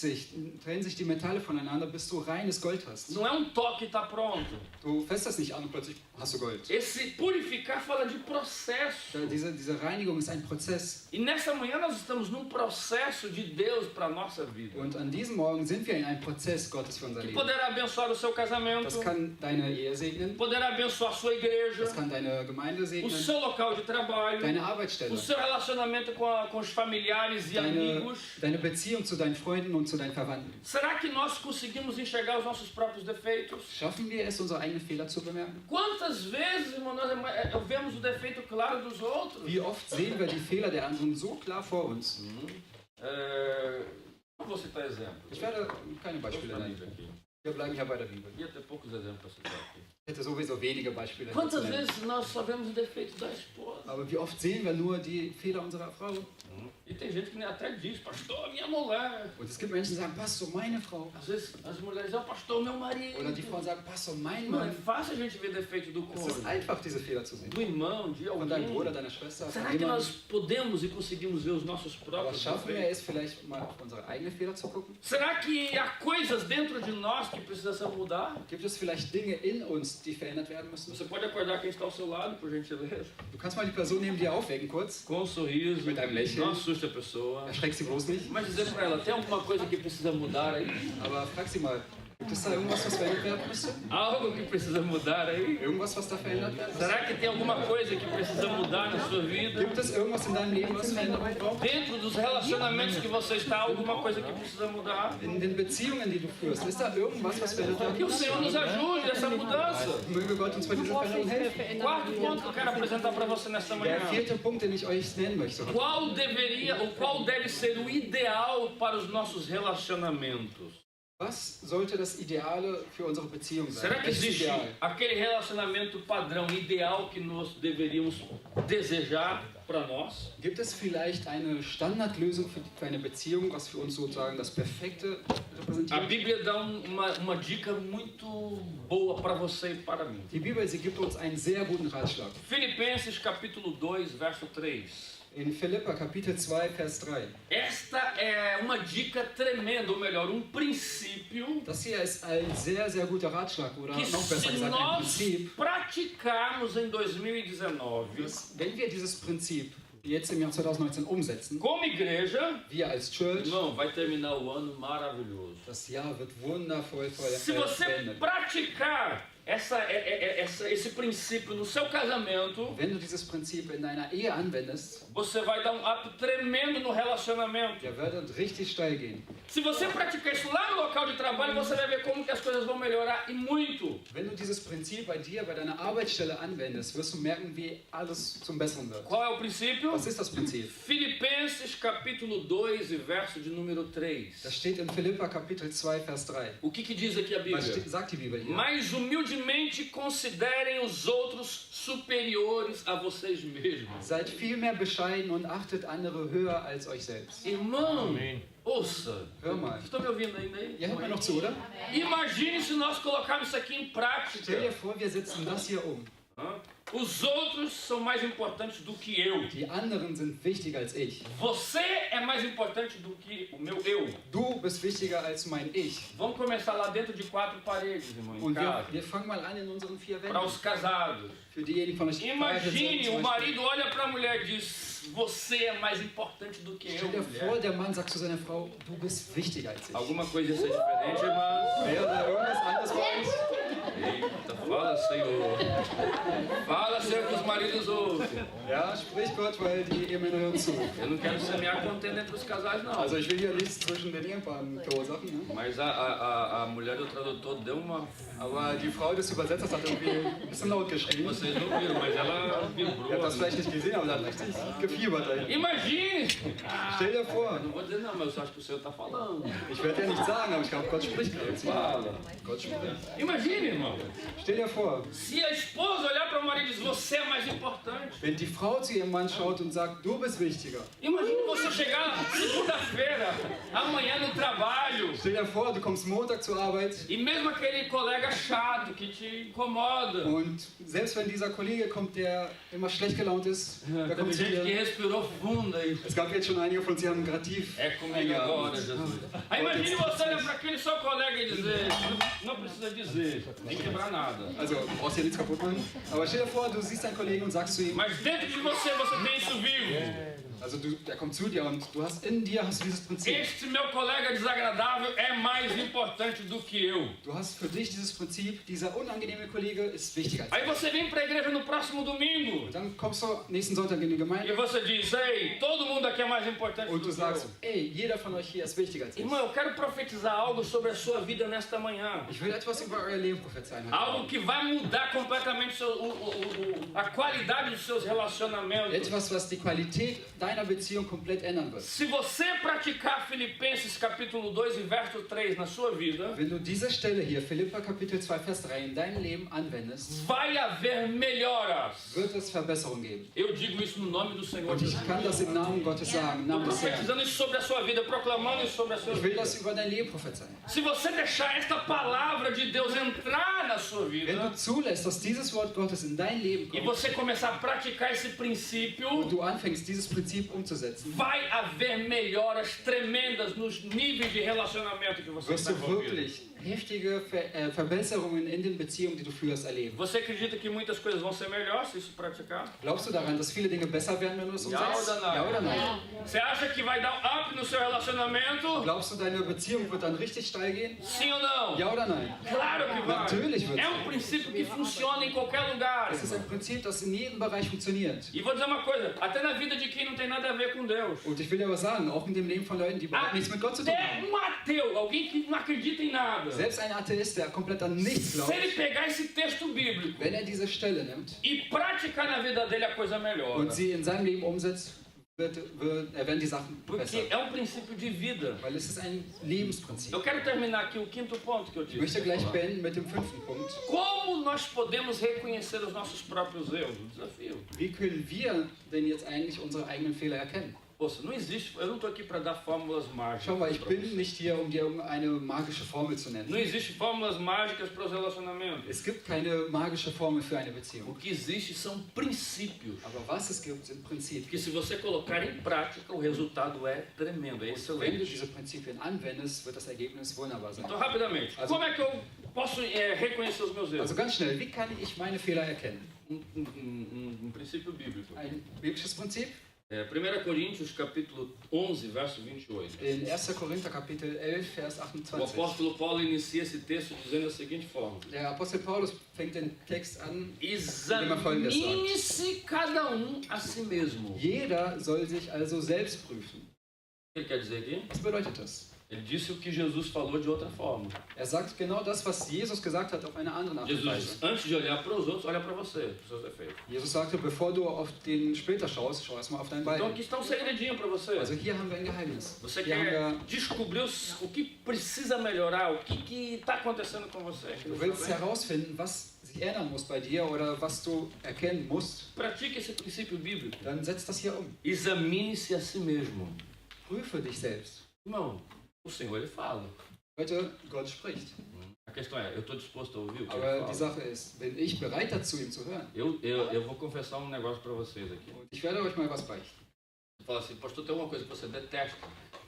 sich die Metalle voneinander, bis du reines Gold hast. Não é um toque e está pronto. Du fässt das nicht an und plötzlich hast du Gold. Esse purificar fala de processo. Diese Reinigung ist ein Prozess. E nessa manhã nós estamos num processo de Deus para a nossa vida. Und an diesem Morgen sind wir in einem Prozess Gottes für unser Que Leben. poderá abençoar o seu casamento, Das kann deine Ehe segnen, poderá abençoar a sua igreja, das kann deine Gemeinde o segnen, seu local de trabalho, deine o Arbeitsstelle, seu relacionamento com os familiares e amigos. deine Beziehung zu deinen Freunden und zu deinen Verwandten. Será que nós conseguimos enxergar os nossos próprios defeitos? Schaffen wir es, unsere eigenen Fehler zu bemerken? Quantas vezes, irmão, nós vemos o defeito claro dos outros? Wie oft sehen wir die Fehler der anderen so klar vor uns? Não vou citar exemplos. Ich werde keine Vou Beispiele citar nennen. livro aqui. Wir bleiben hier bei der Bibel. Ia ter poucos exemplos para citar aqui. Ich hätte sowieso wenige Beispiele zu Quantas nennen. vezes nós só vemos o defeito da esposa? Aber wie oft sehen wir nur die Fehler unserer Frau? E tem gente que até diz, pastor, minha mulher. Und es gibt Menschen, die sagen, Pastor, meine Frau. Às vezes as mulheres dizem, pastor, meu marido. Oder die Frauen sagen, Pastor, mein Não é Mann. fácil a gente ver defeito do Es ist cônjuge, einfach, diese Fehler zu sehen. do irmão, de Von deinem Bruder, alguém. deiner Schwester, von Será que jemandem. nós podemos e conseguimos ver os nossos Aber próprios schaffen wir defeitos? es vielleicht mal auf unsere eigenen Fehler zu gucken? Será que há coisas dentro de nós que precisam mudar? Gibt es vielleicht Dinge in uns, die verändert werden müssen? Você pode acordar quem está ao seu lado, por gentileza? Du kannst mal die Person neben dir aufwecken kurz. Com um sorriso, Mit einem Lächeln. não assuste a pessoa. Erschreck sie bloß nicht. Mas dizer para ela, tem alguma coisa que precisa mudar aí? Aber frag sie mal, gibt es da irgendwas, was verändert werden müsste? Algo que precisa mudar aí? Irgendwas, was da verändert werden müsste? Será que tem alguma coisa que precisa mudar na sua vida? Gibt es irgendwas in deinem Leben, was Veränderung braucht? Dentro dos relacionamentos que você está, alguma coisa que precisa mudar? In den Beziehungen, die du führst, ist da irgendwas, was verändert werden Que o muss? Senhor nos ajude nessa mudança. Möge Gott uns bei dieser Veränderung helfen. Quarto ponto que eu quero apresentar para você nesta manhã. Der vierte Punkt, den ich euch nennen möchte. Qual deve ser o ideal para os nossos relacionamentos? Was sollte das Ideale für unsere Beziehung sein? Será que Welches existe Ideal? aquele relacionamento padrão, ideal que nós deveríamos desejar para nós? Gibt es vielleicht eine Standardlösung für eine Beziehung, was für uns sozusagen das Perfekte A repräsentiert? Bíblia dá uma dica muito boa para você e para mim. Die Bibel, sie gibt uns einen sehr guten Ratschlag. Filipenses capítulo 2, verso 3. In Philipper Kapitel 2, Vers 3. Esta é uma dica tremenda, ou melhor, um princípio Das hier ist ein sehr, sehr guter Ratschlag, oder que noch besser se gesagt, ein nós Prinzip. praticarmos em 2019, Dass, wenn wir dieses Prinzip jetzt im Jahr 2019 umsetzen, como igreja, wir als Church, irmão, vai terminar o ano maravilhoso. das Jahr wird wundervoll Se você beendet. praticar esse princípio no seu casamento, Wenn du dieses Prinzip in deiner Ehe anwendest, você vai dar um up tremendo no relacionamento. der wird richtig steil gehen. Se você praticar isso lá no local de trabalho, você vai ver como que as coisas vão melhorar e muito. Wenn du dieses Prinzip bei dir, bei deiner Arbeitsstelle anwendest, wirst du merken, wie alles zum Besseren wird. Qual é o princípio? Was ist das Prinzip? Filipenses capítulo 2 e verso de número 3. Das steht in Philipper Kapitel 2, Vers 3. O que diz aqui a Bíblia? Was sagt die Bibel hier? Mas humildemente considerem os outros superiores a vocês mesmos. Seid vielmehr bescheiden und achtet andere höher als euch selbst. Irmão, ouça. Hör mal. Estão me ouvindo ainda aí? Ihr hört mir noch zu, oder? Imagine se nós colocarmos isso aqui em Stell dir prática. vor, wir setzen das hier um. Hã? Os outros são mais importantes do que eu. Die anderen sind wichtiger als ich. Você é mais importante do que o meu eu. Du bist wichtiger als mein Ich. Vamos começar lá dentro de 4 paredes, irmão, em Und casa. wir fangen mal an in unseren 4 Para Wänden. os casados. Für diejenigen von euch, die verheiratet sind, Imagine, zum o Beispiel. marido olha para a mulher e diz: você é mais importante do que eu, Stell dir mulher. vor, der Mann sagt zu seiner Frau, du bist wichtiger als ich. Alguma coisa ia ser diferente, irmãos? Wäre da irgendwas anderes bei euch? Eita, fala, Senhor. Fala, Senhor, que os maridos ouvem. Ja, sprich Gott, weil die Ehemänner hören zu. Eu não quero semear contenda entre os casais, não. Also ich will hier nichts zwischen den Ehepaaren verursachen, ne? Mas a mulher do tradutor deu uma... Aber die Frau des Übersetzers hat irgendwie ein bisschen laut geschrien. Vocês não viram, mas ela vibrou. Ihr habt das vielleicht nicht gesehen, aber sie hat richtig gefiebert dahin. Imagine! Stell dir vor, Não vou dizer não, mas eu acho que o Senhor está falando. ich werde ja nichts sagen, aber ich glaube, Gott spricht gerade. Fala. Gott spricht. Imagine, irmão. Stell dir vor, Se a esposa olhar para o marido e dizer: você é mais importante. wenn die Frau zu ihrem Mann schaut und sagt, du bist wichtiger. Imagine você chegar segunda-feira, amanhã no trabalho, Stell dir vor, du kommst Montag zur Arbeit e mesmo aquele colega chato que te incomoda. und selbst wenn dieser Kollege kommt, der immer schlecht gelaunt ist, der Teve kommt zu gente que dir. respirou fundo aí. Es gab jetzt schon einige von uns, die haben gerade tief É comigo agora, Jesus. Aí imagine você olhar para aquele seu colega e dizer: não precisa dizer, nem quebrar nada. Also, du brauchst hier nichts kaputt machen. Aber stell dir vor, du siehst deinen Kollegen und sagst zu ihm, Mas dentro de você tem isso vivo. also der kommt zu dir und du hast in dir hast du dieses Prinzip. Este meu colega desagradável é mais importante do que eu. Du hast für dich dieses Prinzip, dieser unangenehme Kollege ist wichtiger als Aí você vem para a igreja no próximo domingo du. Dann kommst du nächsten Sonntag in die e Gemeinde você diz: ei, todo mundo aqui é mais importante und do du que eu. sagst, ey, jeder von euch hier ist wichtiger als ich. Irmão, eu quero profetizar algo sobre a sua vida nesta manhã. Ich will etwas über euer Leben prophezeien. heute Algo Abend. que vai mudar completamente a qualidade dos seus relacionamentos. Etwas, was die Qualität deiner Beziehung komplett ändern wird. Se você praticar Filipenses capítulo 2 e verso 3 na sua vida, Wenn du diese Stelle hier, Philipper Kapitel 2, Vers 3, in deinem Leben anwendest, vai haver melhoras. wird es Verbesserung geben. Eu digo isso no nome do Senhor Und ich Jesus. kann das im Namen Gottes sagen, im Estou Namen des Herrn. profetizando isso sobre a sua vida, proclamando isso sobre a sua Ich will vida. das über dein Leben prophezeien. Se você deixar esta palavra de Deus entrar na sua Wenn vida du zulässt, dass dieses Wort Gottes in dein Leben e kommt você começar a praticar esse princípio, und du anfängst, dieses Prinzip umzusetzen, vai haver melhoras tremendas nos níveis de relacionamento que você wirst está du envolvido. wirklich heftige Verbesserungen in den Beziehungen, die du führst, erleben. Você acredita que muitas coisas vão ser melhores se isso praticar? Glaubst du daran, dass viele Dinge besser werden, wenn du es Ja umsetzt? oder nein? Ja oder nein? Você acha que vai dar um up no seu relacionamento? Glaubst du, deine Beziehung wird dann richtig steil gehen? Sim ou não? Ja oder nein? Claro que vai. Natürlich wird É um princípio que funciona em qualquer lugar. Es ist ein Prinzip, das in jedem Bereich funktioniert. E vou dizer uma coisa, até na vida de quem não tem nada a ver com Deus. Und ich will dir aber sagen, auch in dem Leben von Leuten, die überhaupt nichts mit Gott zu tun Até haben. um ateu, alguém que não acredita em nada. Selbst ein Atheist, der komplett an nichts Se glaubt, ele pegar esse texto bíblico wenn er diese Stelle nimmt e praticar na vida dele, a coisa melhora. und sie in seinem Leben umsetzt, werden die Sachen besser. Porque é um princípio de vida. Weil es ist ein Lebensprinzip. Eu quero terminar aqui o quinto ponto que eu Ich disse. möchte gleich beenden mit dem 5. Punkt. Como nós podemos reconhecer os nossos próprios erros? Um desafio. Wie können wir denn jetzt eigentlich unsere eigenen Fehler erkennen? Poxa, não existe, eu não estou aqui para dar fórmulas mágicas. Schau mal, ich bin nicht hier, um dir irgendeine magische Formel zu nennen. Não existe fórmulas mágicas para os relacionamentos. Es gibt keine magische Formel für eine O Beziehung. que existe são princípios. Aber was es gibt, sind Prinzipien. Que se você colocar em prática, o resultado é tremendo, é Wenn du excelente. diese Prinzipien anwendest, wird das Ergebnis wunderbar sein. Então, rapidamente, Also- como é que eu posso reconhecer os meus erros? Also ganz schnell, wie kann ich meine Fehler erkennen? Um princípio bíblico. Ein biblisches Prinzip. 1 Coríntios capítulo 11, verso 28. In 1. Korinther Kapitel 11, Vers O 28. apóstolo Paulo inicia esse texto dizendo da seguinte forma: Der Apostel Paulus fängt den Text an, indem er Folgendes sagt. examine-se cada a si mesmo. Jeder soll sich also selbst prüfen. O que ele quer dizer aqui? Was bedeutet das? Ele disse o que Jesus falou de outra forma. Er sagt genau das, was Jesus gesagt hat, auf eine andere Art und Jesus Weise. disse, antes de olhar para os outros, olha para você, para os seus defeitos. Jesus sagte, bevor du auf den Splitter schaust, schau erstmal auf dein Então Bein. aqui está um segredinho para você. Also hier haben wir ein Geheimnis. Você Hier haben quer wir, descobrir o que precisa melhorar, o que está acontecendo com você. du willst herausfinden, was sich ändern muss bei dir oder was du erkennen musst, Pratique esse princípio bíblico. dann setz das hier um. Examine-se a si mesmo. Prüfe dich selbst. Irmão, o Senhor ele fala. Leute, Gott spricht. A questão é, eu estou disposto a ouvir o que ele Aber fala. die Sache ist, bin ich bereit dazu, ihm zu hören? Eu vou confessar um negócio para vocês aqui. Und ich werde euch mal was beichten. Fala assim, pastor, tem alguma coisa que você detesta?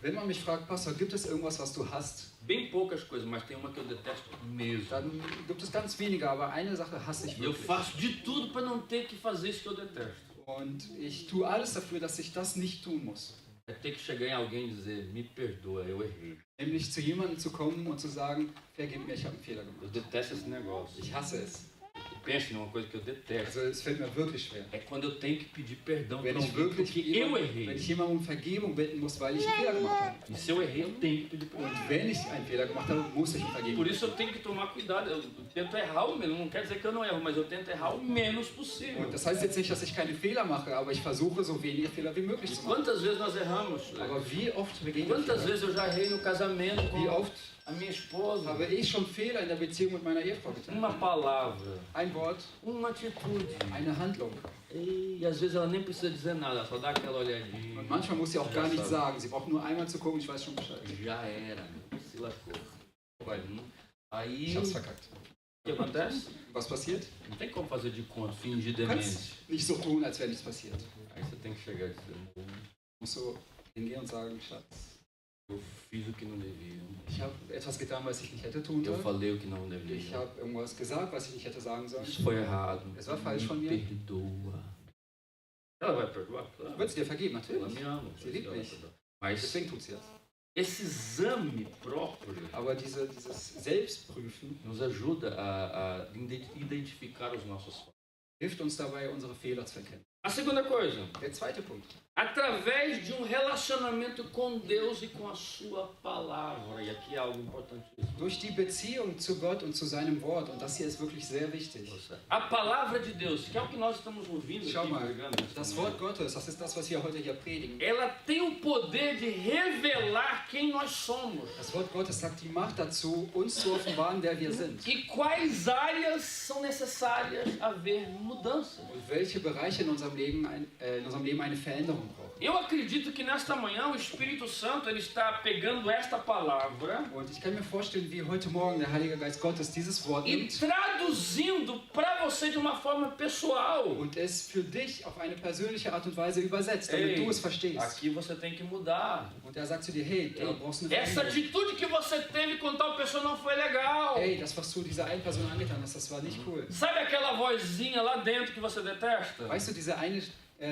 Wenn man mich fragt, Pastor, gibt es irgendwas, was du hast? Bem poucas coisas, mas tem uma que eu detesto mesmo. Dann gibt es ganz wenige, aber eine Sache hasse ich E eu wirklich. faço de tudo para não ter que fazer isso que eu detesto. Und ich tue alles dafür, dass ich das nicht tun muss. É ter que chegar em alguém e dizer, me perdoa, eu errei. Nämlich zu jemandem zu kommen und zu sagen, vergib mir, ich habe einen Fehler Eu gemacht. detesto esse negócio. Ich hasse es. Pense numa coisa que eu detesto. Also es fällt mir wirklich schwer. É quando eu tenho que pedir perdão para Wenn ich alguém, wirklich porque eu wenn errei. ich jemandem um Vergebung bitten muss, weil ich einen Fehler gemacht habe. E se eu errei, eu tenho que pedir perdão. Und wenn ich einen Fehler gemacht habe, muss ich um Vergebung Por bitten. isso eu tenho que tomar cuidado. Eu tento errar o menos. Não quer dizer que eu não erro, mas eu tento errar o menos possível. Und das heißt jetzt nicht, dass ich keine Fehler mache, aber ich versuche, so wenige Fehler wie möglich E zu machen. quantas vezes nós erramos? Aber wie oft begehen wir Quantas Fehler? vezes eu já errei no casamento Wie com oft a minha esposa? habe ich schon Fehler in der Beziehung mit meiner Ehefrau getan? Uma palavra, Ein Wort, uma atitude. eine Handlung. E às vezes ela nem precisa dizer nada, só dá aquela olhadinha. Und manchmal muss sie auch gar nichts sagen. Sie braucht nur einmal zu gucken, ich weiß schon Bescheid. Já era, se lascou. Vorbei. Aí Ich o hab's verkackt. que acontece? Was passiert? Não tem como fazer de conta, fingir Du demência. kannst nicht so tun, als wäre nichts passiert. Aí você tem que chegar e dizer, Du musst so hingehen und sagen, Schatz, eu fiz o que não devia. ich habe etwas getan, was ich nicht hätte tun Eu sollen. falei o que não Ich devia. habe irgendwas gesagt, was ich nicht hätte sagen sollen. Isso foi errado. Es war falsch von Me mir. perdoa. Ela vai perdoar? Claro. Wird sie dir vergeben? Ela Natürlich. me ama. Sie liebt Ela vai mich. perdoar. Mas Deswegen tut sie das. esse exame próprio Aber dieses Selbstprüfen nos ajuda a identificar os nossos falhas. hilft uns dabei, unsere Fehler zu erkennen. A segunda coisa, Der zweite Punkt. através de relacionamento com Deus e com a sua palavra. E aqui é algo importantíssimo. Durch die Beziehung zu Gott und zu seinem Wort, und das hier ist wirklich sehr wichtig. A palavra de Deus, que é o que nós estamos ouvindo Schau aqui, mal, pregando nessa das manhã, Wort Gottes, das ist das, was wir heute hier predigen. ela tem o poder de revelar quem nós somos. Das Wort Gottes hat die Macht dazu, uns zu offenbaren, wer wir sind. E quais áreas são necessárias haver mudança. Und welche Bereiche in unserem Leben eine Veränderung brauchen. Eu acredito que nesta manhã o Espírito Santo ele está pegando esta palavra Und ich kann mir vorstellen, wie heute Morgen der Heilige Geist Gottes dieses Wort e nimmt traduzindo para você de uma forma pessoal. und es für dich auf eine persönliche Art und Weise übersetzt, damit du es verstehst. aqui você tem que mudar. Und er sagt zu dir, hey, du brauchst eine Essa Veränderung. atitude que você teve com tal pessoa não foi legal. Hey, das, was du dieser einen Person angetan hast, das war nicht cool. Sabe aquela vozinha lá dentro que você detesta? Weißt du, diese eine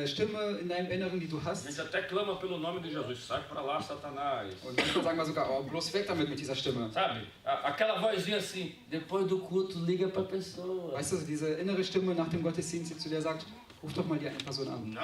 Stimme in deinem Inneren, die du A hast? gente até clama pelo nome de Jesus. Sai para lá, Satanás. Und manchmal sagen wir sogar, oh, bloß weg damit mit dieser Stimme. Sabe? Aquela vozinha assim, depois do culto, liga para a pessoa. Weißt du, diese innere Stimme nach dem Gottesdienst, die zu dir sagt, ruf doch mal die eine Person an. Não,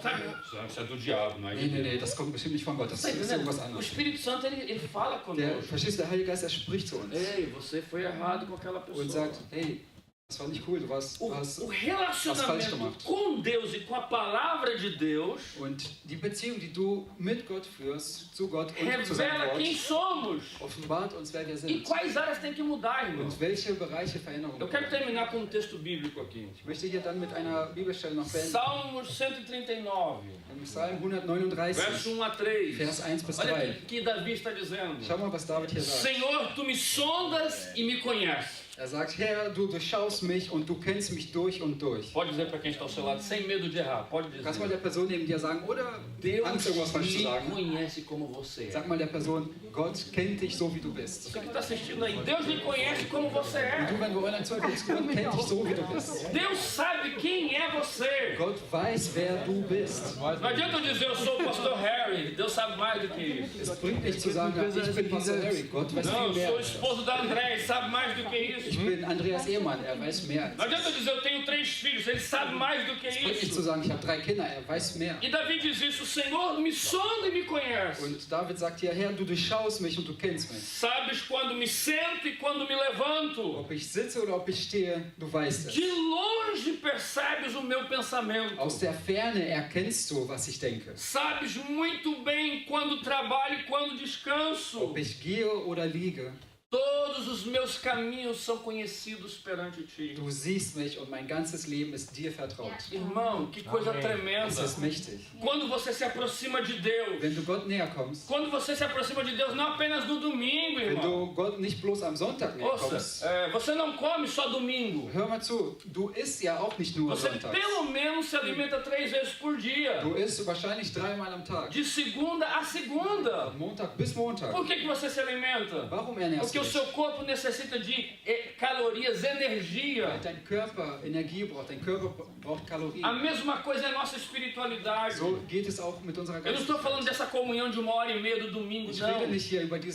sabe? Isso é do diabo, não é? Nee, das kommt bestimmt nicht von Gott, das Tá ist entendendo? irgendwas O anderes. Espírito Santo ele fala conosco. Verstehst du, der Heilige Geist, er spricht zu uns Ei, você foi errado com aquela pessoa. und sagt, hey, das war nicht cool, du hast O falsch relacionamento gemacht. com Deus e com a palavra de Deus Und die Beziehung, die du mit Gott führst, zu Gott und zu seinem revela quem Wort, somos offenbart uns, wer wir e sind quais áreas tem que mudar, irmão. und welche Bereiche Veränderungen Eu quero brauchen. terminar com um texto bíblico aqui. Ich möchte hier dann mit einer Bibelstelle noch beenden. Salmos 139, Im Psalm 139, verso 1 a 3. Vers 1 bis Olha 3. o que Davi está dizendo. Schau mal, was David hier sagt. Senhor, tu me sondas e me conheces. Er sagt, Herr, du durchschaust mich und du kennst mich durch und durch. Pode dizer para quem está ao seu lado, sem medo de errar. Pode Du kannst mal dizer. der Person neben dir sagen, oder Deus Angst, irgendwas falsch zu me sagen. conhece como você é. Sag mal der Person, Gott kennt dich so, wie du bist. Você que está assistindo aí, Deus me conhece como você Und é. du, wenn du online zuguckst, Gott kennt dich so, wie du bist. Deus sabe quem é você. você. Gott weiß, wer du bist. Não adianta eu dizer, eu sou o pastor Harry. Deus sabe mais do que isso. Es bringt nicht zu sagen, ja, ich bin Pastor Harry. Gott weiß Não, viel eu sou o mehr. esposo da André, ele sabe mais do que isso. Ich bin Andreas Ehemann, weiß mehr. Não adianta eu dizer, eu tenho 3 filhos, ele sabe mais do que Es bringt nicht zu isso. sagen, ich habe 3 Kinder, weiß mehr. E Davi diz isso, o Senhor me sonda e me conhece. Und David sagt hier, Herr, du durchschaust mich und du kennst mich. Sabes quando me sento e quando me levanto. Ob ich sitze oder ob ich stehe, du weißt es. De longe percebes o meu pensamento. Aus der Ferne erkennst du, was ich denke. Sabes muito bem quando trabalho e quando descanso. Ob ich gehe oder liege, Todos os meus caminhos são conhecidos perante ti. du siehst mich und mein ganzes Leben ist dir vertraut. Irmão, que coisa Es tremenda. ist mächtig. Quando você se aproxima de Deus. Wenn du Gott näher kommst, Quando você se aproxima de Deus, não apenas no domingo, wenn irmão. du Gott nicht bloß am Sonntag näher kommst, Ouça, você não come só domingo. hör mal zu, du isst ja auch nicht nur Você sonntags. pelo menos se alimenta 3 vezes por dia. Du isst wahrscheinlich 3-mal am Tag. De segunda a segunda. Montag bis Montag. Por que você se alimenta? Warum ernährst Porque du o dich? seu corpo necessita de calorias, energia. Weil dein Körper Energie braucht, dein Körper braucht Kalorien. A mesma coisa é a nossa espiritualidade. So geht es auch mit unserer Eu não estou falando Geistlichkeit. dessa comunhão de 1h30 do domingo, Ich rede não. nicht hier über die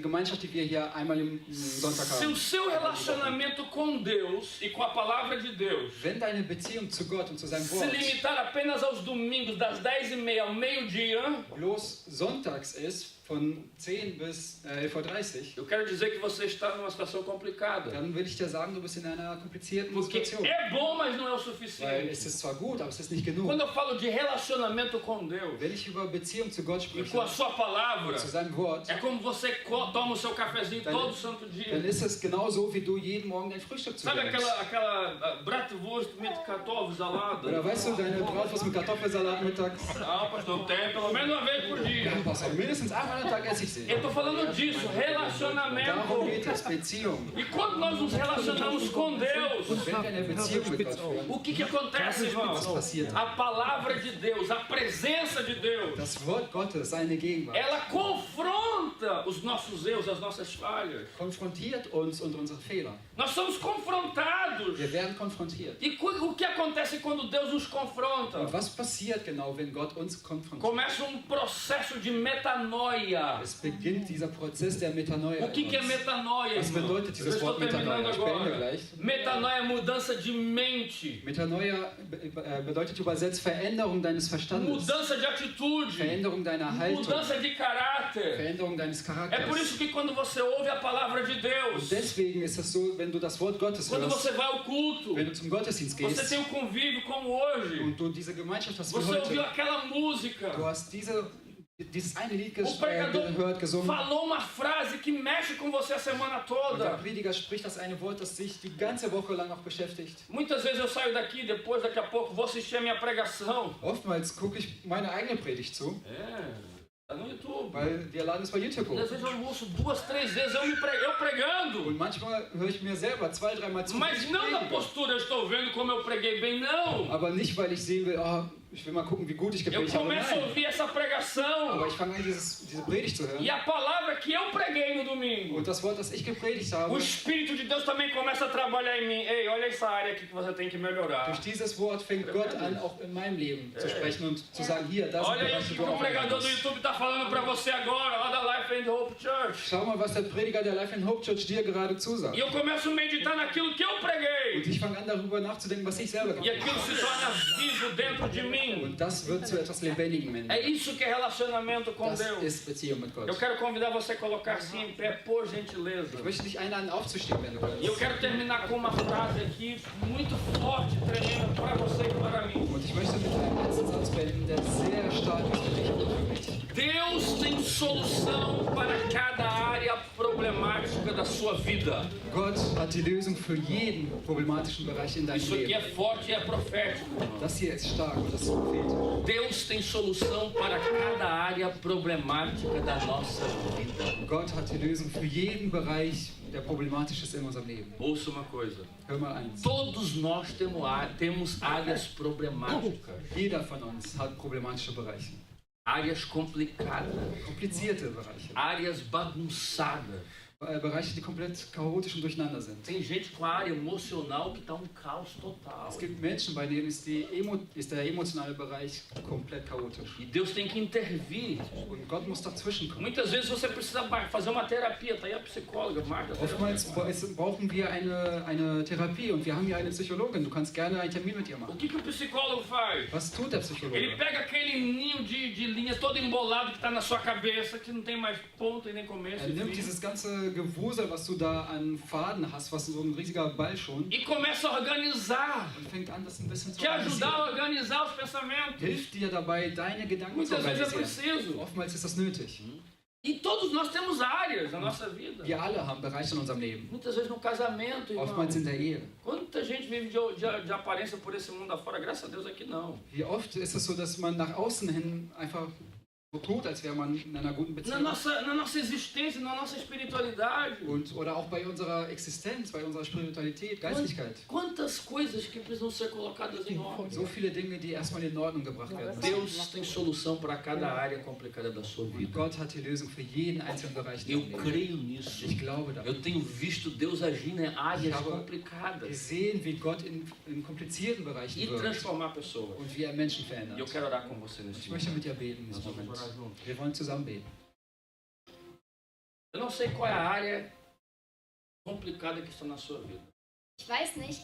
Gemeinschaft, die wir hier einmal im Sonntag Se o haben. seu relacionamento com Deus e com a palavra de Deus Wenn deine Beziehung zu Gott und zu seinem se Wort limitar apenas aos domingos das 10h30 ao meio-dia, bloß sonntags ist, von 10 bis 11:30 Uhr, eu quero dizer que você está numa situação complicada. dann will ich dir sagen, du bist in einer komplizierten Porque Situation. é bom, mas não é o Weil suficiente. es ist zwar gut, aber es ist nicht genug. Quando eu falo de relacionamento com Deus Wenn ich über Beziehung zu Gott e com a spreche, sua palavra, zu seinem Wort, é como você toma o seu cafezinho todo santo dann dia. ist es genauso, wie du jeden Morgen dein Frühstück zu Sabe dir nimmst. aquela bratwurst mit Kartoffelsalada? Oder weißt du, deine Bratwurst mit Kartoffelsalat mittags? Ah, pastor, tem pelo menos uma vez por dia. Ja, Pastor, mindestens einmal am Tag esse ich sie. Eu estou falando disso, relacionamento. Darum geht es, Beziehung. E quando nós nos relacionamos com Deus, Und wenn wir eine Beziehung mit Gott führen, o que acontece, irmão? was passiert? A palavra de Deus, a presença de Deus, Das Wort Gottes, seine Gegenwart, ela confronta os nossos erros, as nossas falhas. konfrontiert uns und unsere Fehler. Nós somos confrontados. Wir werden konfrontiert. E o que acontece quando Deus nos confronta? Und was passiert genau, wenn Gott uns konfrontiert? Começa processo de metanoia. Es beginnt dieser Prozess der Metanoia. O que é in uns. metanoia, Was irmão? bedeutet Eu dieses estou Wort terminando Metanoia? Ich beende agora. gleich. Metanoia é mudança de mente, Metanoia bedeutet übersetzt Veränderung deines Verstandes, mudança de atitude, Veränderung deiner Haltung, mudança de caráter. Veränderung deines É por Charakters. isso que quando você ouve a palavra de Und Deus, deswegen ist es so, wenn du das Wort Gottes quando hörst, você vai ao culto, wenn du zum Gottesdienst você gehst tem um convívio como hoje, und du diese Gemeinschaft hast wie você ouviu heute, aquela música, du hast dieses eine Lied o pregador gehört, gesungen, falou uma frase que mexe com você a semana und der toda. Prediger spricht das eine Wort, das dich die ganze Woche lang auch beschäftigt. Muitas vezes eu saio daqui, depois, daqui a pouco, vou assistir a minha pregação. Oftmals gucke ich meine eigene Predigt zu, Tá no YouTube. weil wir laden es bei YouTube Às hoch. vezes eu ouço 2, 3 vezes eu pregando. Und manchmal höre ich mir selber 2-3 Mal zu. Mas não na postura, eu estou vendo como eu preguei bem, não. Aber nicht, weil ich sehen will, oh, ich will mal gucken, wie gut ich Eu gepredigt habe. começo a Nein. ouvir essa pregação. Aber ich fange an, diese Predigt zu hören. E a palavra que eu preguei no domingo, Und das Wort, das ich gepredigt habe, o Espírito de Deus também começa a trabalhar em mim. Ei, olha essa área aqui que você tem que melhorar. durch dieses Wort fängt Gott an, auch in meinem Leben zu sprechen und zu sagen, hier, das sind Olha aí o Bereiche, que die du o pregador do aufräumen musst. YouTube está falando para você agora, lá da Life and Hope Church. Schau mal, was der Prediger der Life and Hope Church dir gerade zusagt. E eu começo a meditar naquilo que eu preguei. Und ich fange an, darüber nachzudenken, was ich selber E gepredigt aquilo se torna vivo dentro de habe. mim. Und das wird zu etwas Lebendigem É enden. isso que é relacionamento com Das Deus. ist Beziehung mit Eu Gott. quero convidar você a colocar-se em pé, por gentileza. Ich möchte dich einladen, aufzustehen, wenn du E eu willst. quero terminar com uma frase aqui muito forte, tremenda para você e para mim. Und ich möchte mit einem letzten Satz beenden, der sehr stark ist für dich und für mich. Deus tem solução para cada área problemática da sua vida. Gott hat die Lösung für jeden problematischen Bereich in deinem Isso aqui é Leben. forte e é profético. Das hier ist stark und das ist Prophet. Deus tem solução para cada área problemática da nossa vida. Gott hat die Lösung für jeden Bereich, der problematisch ist in unserem Leben. Ouça uma coisa. Hör mal eins. Todos nós temos áreas problemáticas, Jeder von uns hat problematische Bereiche. áreas complicadas, Komplizierte Bereiche. áreas bagunçadas. Bereiche, die komplett chaotisch und durcheinander sind. Tem gente com a área emocional que está um caos total. Es gibt Menschen, bei denen ist der emotionale Bereich komplett chaotisch. E Deus tem que intervir. Und Gott muss dazwischen kommen. Muitas vezes você precisa fazer uma terapia, tá aí a psicóloga, Marta. Oftmals brauchen wir eine Therapie und wir haben hier eine Psychologin. Du kannst gerne einen Termin mit ihr O machen. que o psicólogo faz? Was tut der Ele Psychologe? pega aquele ninho de linha todo embolado que está na sua cabeça, que não tem mais ponto e nem começo. Er nimmt dieses ganze Gewusel, was du da an Faden hast, was so ein riesiger Ball schon, E começa a organizar. und fängt an, das ein bisschen zu Te ajudar a organisieren. organizar os pensamentos. Hilft dir dabei, deine Gedanken zu Muitas vezes é organisieren. preciso. Oftmals ist das nötig. E todos nós temos áreas na nossa vida. Wir alle haben Bereiche in unserem Leben. Muitas vezes no casamento, irmão. Oftmals in der Ehe. Quanta gente vive de aparência por esse mundo afora? Graças a Deus aqui não. Wie oft ist es so, dass man nach außen hin einfach so tut, als wäre man in einer guten Na Beziehung. nossa existência, na nossa espiritualidade. Oder auch bei unserer Existenz, bei unserer Spiritualität, Geistlichkeit. Quantas coisas que precisam ser colocadas em ordem. So viele Dinge, die erstmal in Ordnung gebracht werden müssen. Deus tem solução para cada área complicada da sua Und vida. Gott hat die Lösung für jeden einzelnen Bereich. Eu des Lebens. creio nisso. Ich glaube daran. Eu tenho visto Deus agir em áreas Ich habe complicadas gesehen, wie Gott in komplizierten Bereichen e wirkt transformar pessoas. und wie er Menschen E eu verändert. quero orar com você nesse Ich möchte momento. mit dir beten in Nós diesem vamos Moment. orar juntos. Wir wollen zusammen beten. Eu não sei qual é a área complicada que está na sua vida. Ich weiß nicht,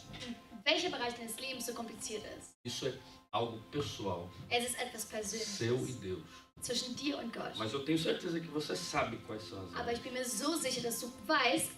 welcher Bereich deines Lebens so kompliziert ist. Isso é algo pessoal, Es ist etwas seu e Persönliches Deus. zwischen dir und Gott. Mas eu tenho certeza que você sabe quais são as Aber áreas. ich bin mir so sicher, dass du weißt,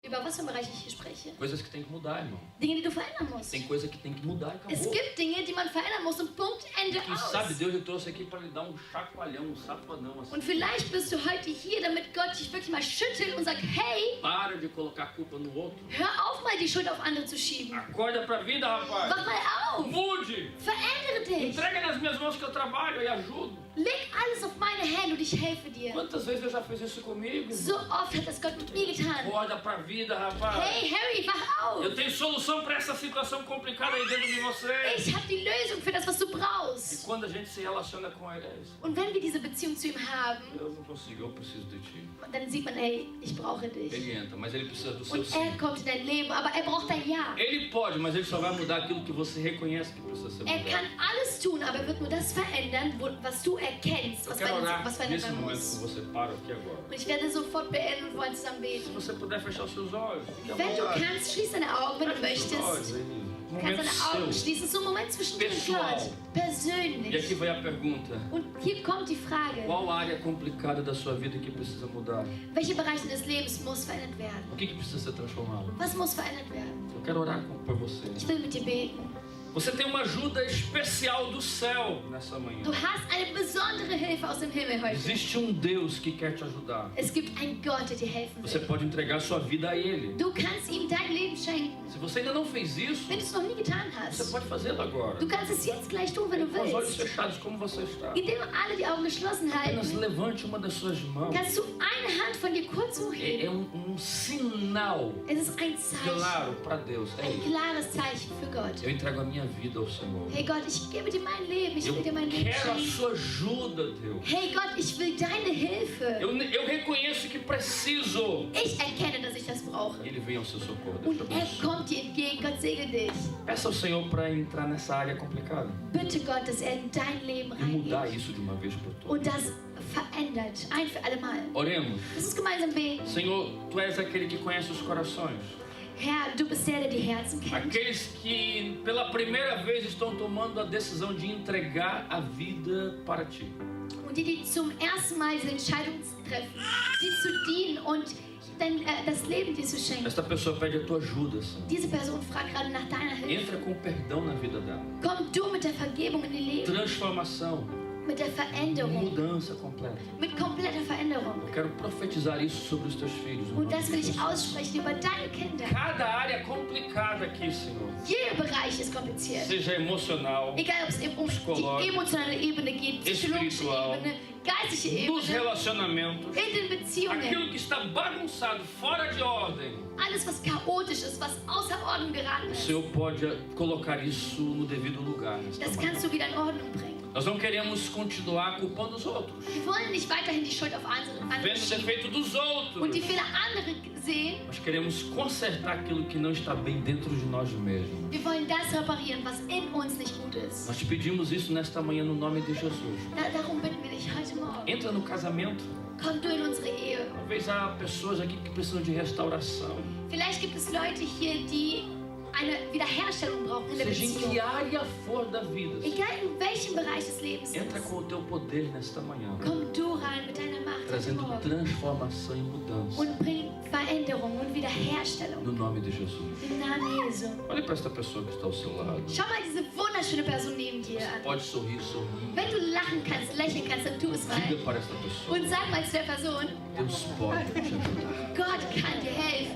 über was für einen Bereich ich hier spreche. Coisas que tem que mudar, irmão. Dinge, die du verändern musst. Tem coisa que tem que mudar e Es acabou. gibt Dinge, die man verändern muss und Punkt, Ende, Quem sabe aus. Deus lhe trouxe aqui para lhe dar um chacoalhão, um safanão assim. Und vielleicht bist du heute hier, damit Gott dich wirklich mal schüttelt und sagt, hey, Para de colocar a culpa no outro. hör auf mal die Schuld auf andere zu schieben. Acorda pra vida, rapaz. Wach mal auf. Mude. Verändere dich. Entrega nas minhas mãos que eu trabalho e ajudo. Leg alles auf meine Hände und ich helfe dir. Quantas vezes eu já fiz isso comigo? So oft hat das Gott mit mir getan. Acorda pra vida, rapaz. Hey, Harry, wach Eu auf. tenho solução para essa situação complicada aí dentro de você. Ich habe die Lösung für das, was du E brauchst. quando a gente se relaciona com ele, é isso. Und wenn wir diese Beziehung zu ihm haben, Eu não consigo, eu preciso de ti. dann sieht man, hey, ich brauche dich. Ele entra, mas ele precisa do seu Und sim. kommt in dein Leben, aber er braucht dein Ja. Ele pode, mas ele só vai mudar aquilo que você reconhece que precisa ser Er kann mudado. alles tun, aber er wird nur das verändern, was du erkennst, Eu was quero orar verändert nesse werden momento muss. com você. Para aqui agora. Und ich werde sofort beenden und wollen zusammen Se beten. você puder fechar os seus olhos, fique à Wenn du vontade. kannst, schließ deine Augen, wenn du Feche os seus olhos, möchtest. aí. Du kannst Momento deine Augen seu. schließen. So ein Moment zwischen dir und Pessoal. Gott. E Persönlich. aqui vai a pergunta. Und hier kommt die Frage. Qual área complicada da sua vida que precisa mudar? Welche Bereiche des Lebens muss verändert werden? O que precisa ser transformado? Was muss verändert werden? Eu quero orar por você. Ich will mit dir beten. Você tem uma ajuda especial do céu nessa manhã. Du hast eine besondere Hilfe aus dem Himmel heute. Existe um Deus que quer te ajudar. Es gibt einen Gott, der dir helfen Você will. pode entregar sua vida a Ele. Du kannst ihm dein Leben schenken. Se você ainda não fez isso, Wenn du es noch nie getan você hast, pode fazê-lo agora. du kannst es jetzt gleich tun, wenn du Com os olhos willst. fechados, como você está. Indem alle die Augen geschlossen Apenas halten, levante uma das suas mãos. kannst du eine Hand von dir kurz É hochheben. um sinal Es ist ein Zeichen, claro para Deus. ein Ei, klares Zeichen für Gott. eu entrego a minha vida ao Senhor. Hey Gott, ich gebe dir mein Leben, ich Eu will dir mein Leben quero a schenken. sua ajuda, Deus. Hey Gott, ich will deine Hilfe. Eu reconheço que preciso. Ich erkenne, dass ich das brauche. Ele vem ao seu socorro. Deus te Und er abençoe. kommt dir entgegen. Gott segne dich. Peça ao Senhor para entrar nessa área complicada Bitte Gott, dass er in dein Leben e mudar reingeht isso de uma vez por todas. und das verändert, ein für alle Mal. Oremos. Lass uns gemeinsam beten. Senhor, Tu és aquele que conhece os corações. Herr, du bist der, der die Herzen kennt. Aqueles que pela primeira vez estão tomando a decisão de entregar a vida para Ti. Und die zum ersten Mal diese Entscheidung treffen, dir zu dienen und das Leben dir zu schenken. Esta pessoa pede a Tua ajuda, Senhor. Diese Person fragt gerade nach deiner Hilfe. Entra com perdão na vida dela. Komm du mit der Vergebung in die Leben, Transformação, mit der Veränderung, mudança completa. mit kompletter Veränderung. Eu quero profetizar isso sobre os Teus filhos. em Und nome das de will ich Jesus. aussprechen über deine Kinder. Cada área complicada aqui, Senhor. Jeder Bereich ist kompliziert. Seja emocional, Egal, ob es um Psikolog, die emotionale Ebene geht, psychologische espiritual, Ebene, geistliche nos Ebene, relacionamentos, in den Beziehungen. aquilo que está bagunçado, fora de ordem, Alles, was chaotisch ist, was außer Ordnung geraten o ist, Senhor pode colocar isso no devido lugar. nesta das manhã. kannst du wieder in Ordnung bringen. Nós não queremos continuar culpando os outros, Wir wollen nicht weiterhin die Schuld auf andere vendo o schieben defeito dos outros. und die Fehler anderer sehen. Nós queremos consertar aquilo que não está bem dentro de nós mesmos. Wir wollen das reparieren, was in uns nicht gut ist. Nós te pedimos isso nesta manhã no nome de Jesus. Darum bitten wir dich heute Morgen. Entra no casamento. Komm du in unsere Ehe. Talvez há pessoas aqui que precisam de restauração. Vielleicht gibt es Leute hier, die eine Wiederherstellung brauchen in der Seja em Beziehung. que área for da vida. Egal in welchem Bereich des Lebens du Entra bist. com o teu poder nesta manhã, Komm du rein mit deiner Macht heute trazendo Morgen transformação e mudança. und bring Veränderung und Wiederherstellung. No nome de Jesus. Im Namen Jesu. Olhe para esta pessoa que está ao seu lado. Schau mal diese wunderschöne Person neben dir an. Pode sorrir, sorrir. Wenn du lachen kannst, lächeln kannst, dann tu es mal. Diga para esta pessoa. Und sag mal zu der Person, Deus pode te ajudar. Gott kann dir helfen.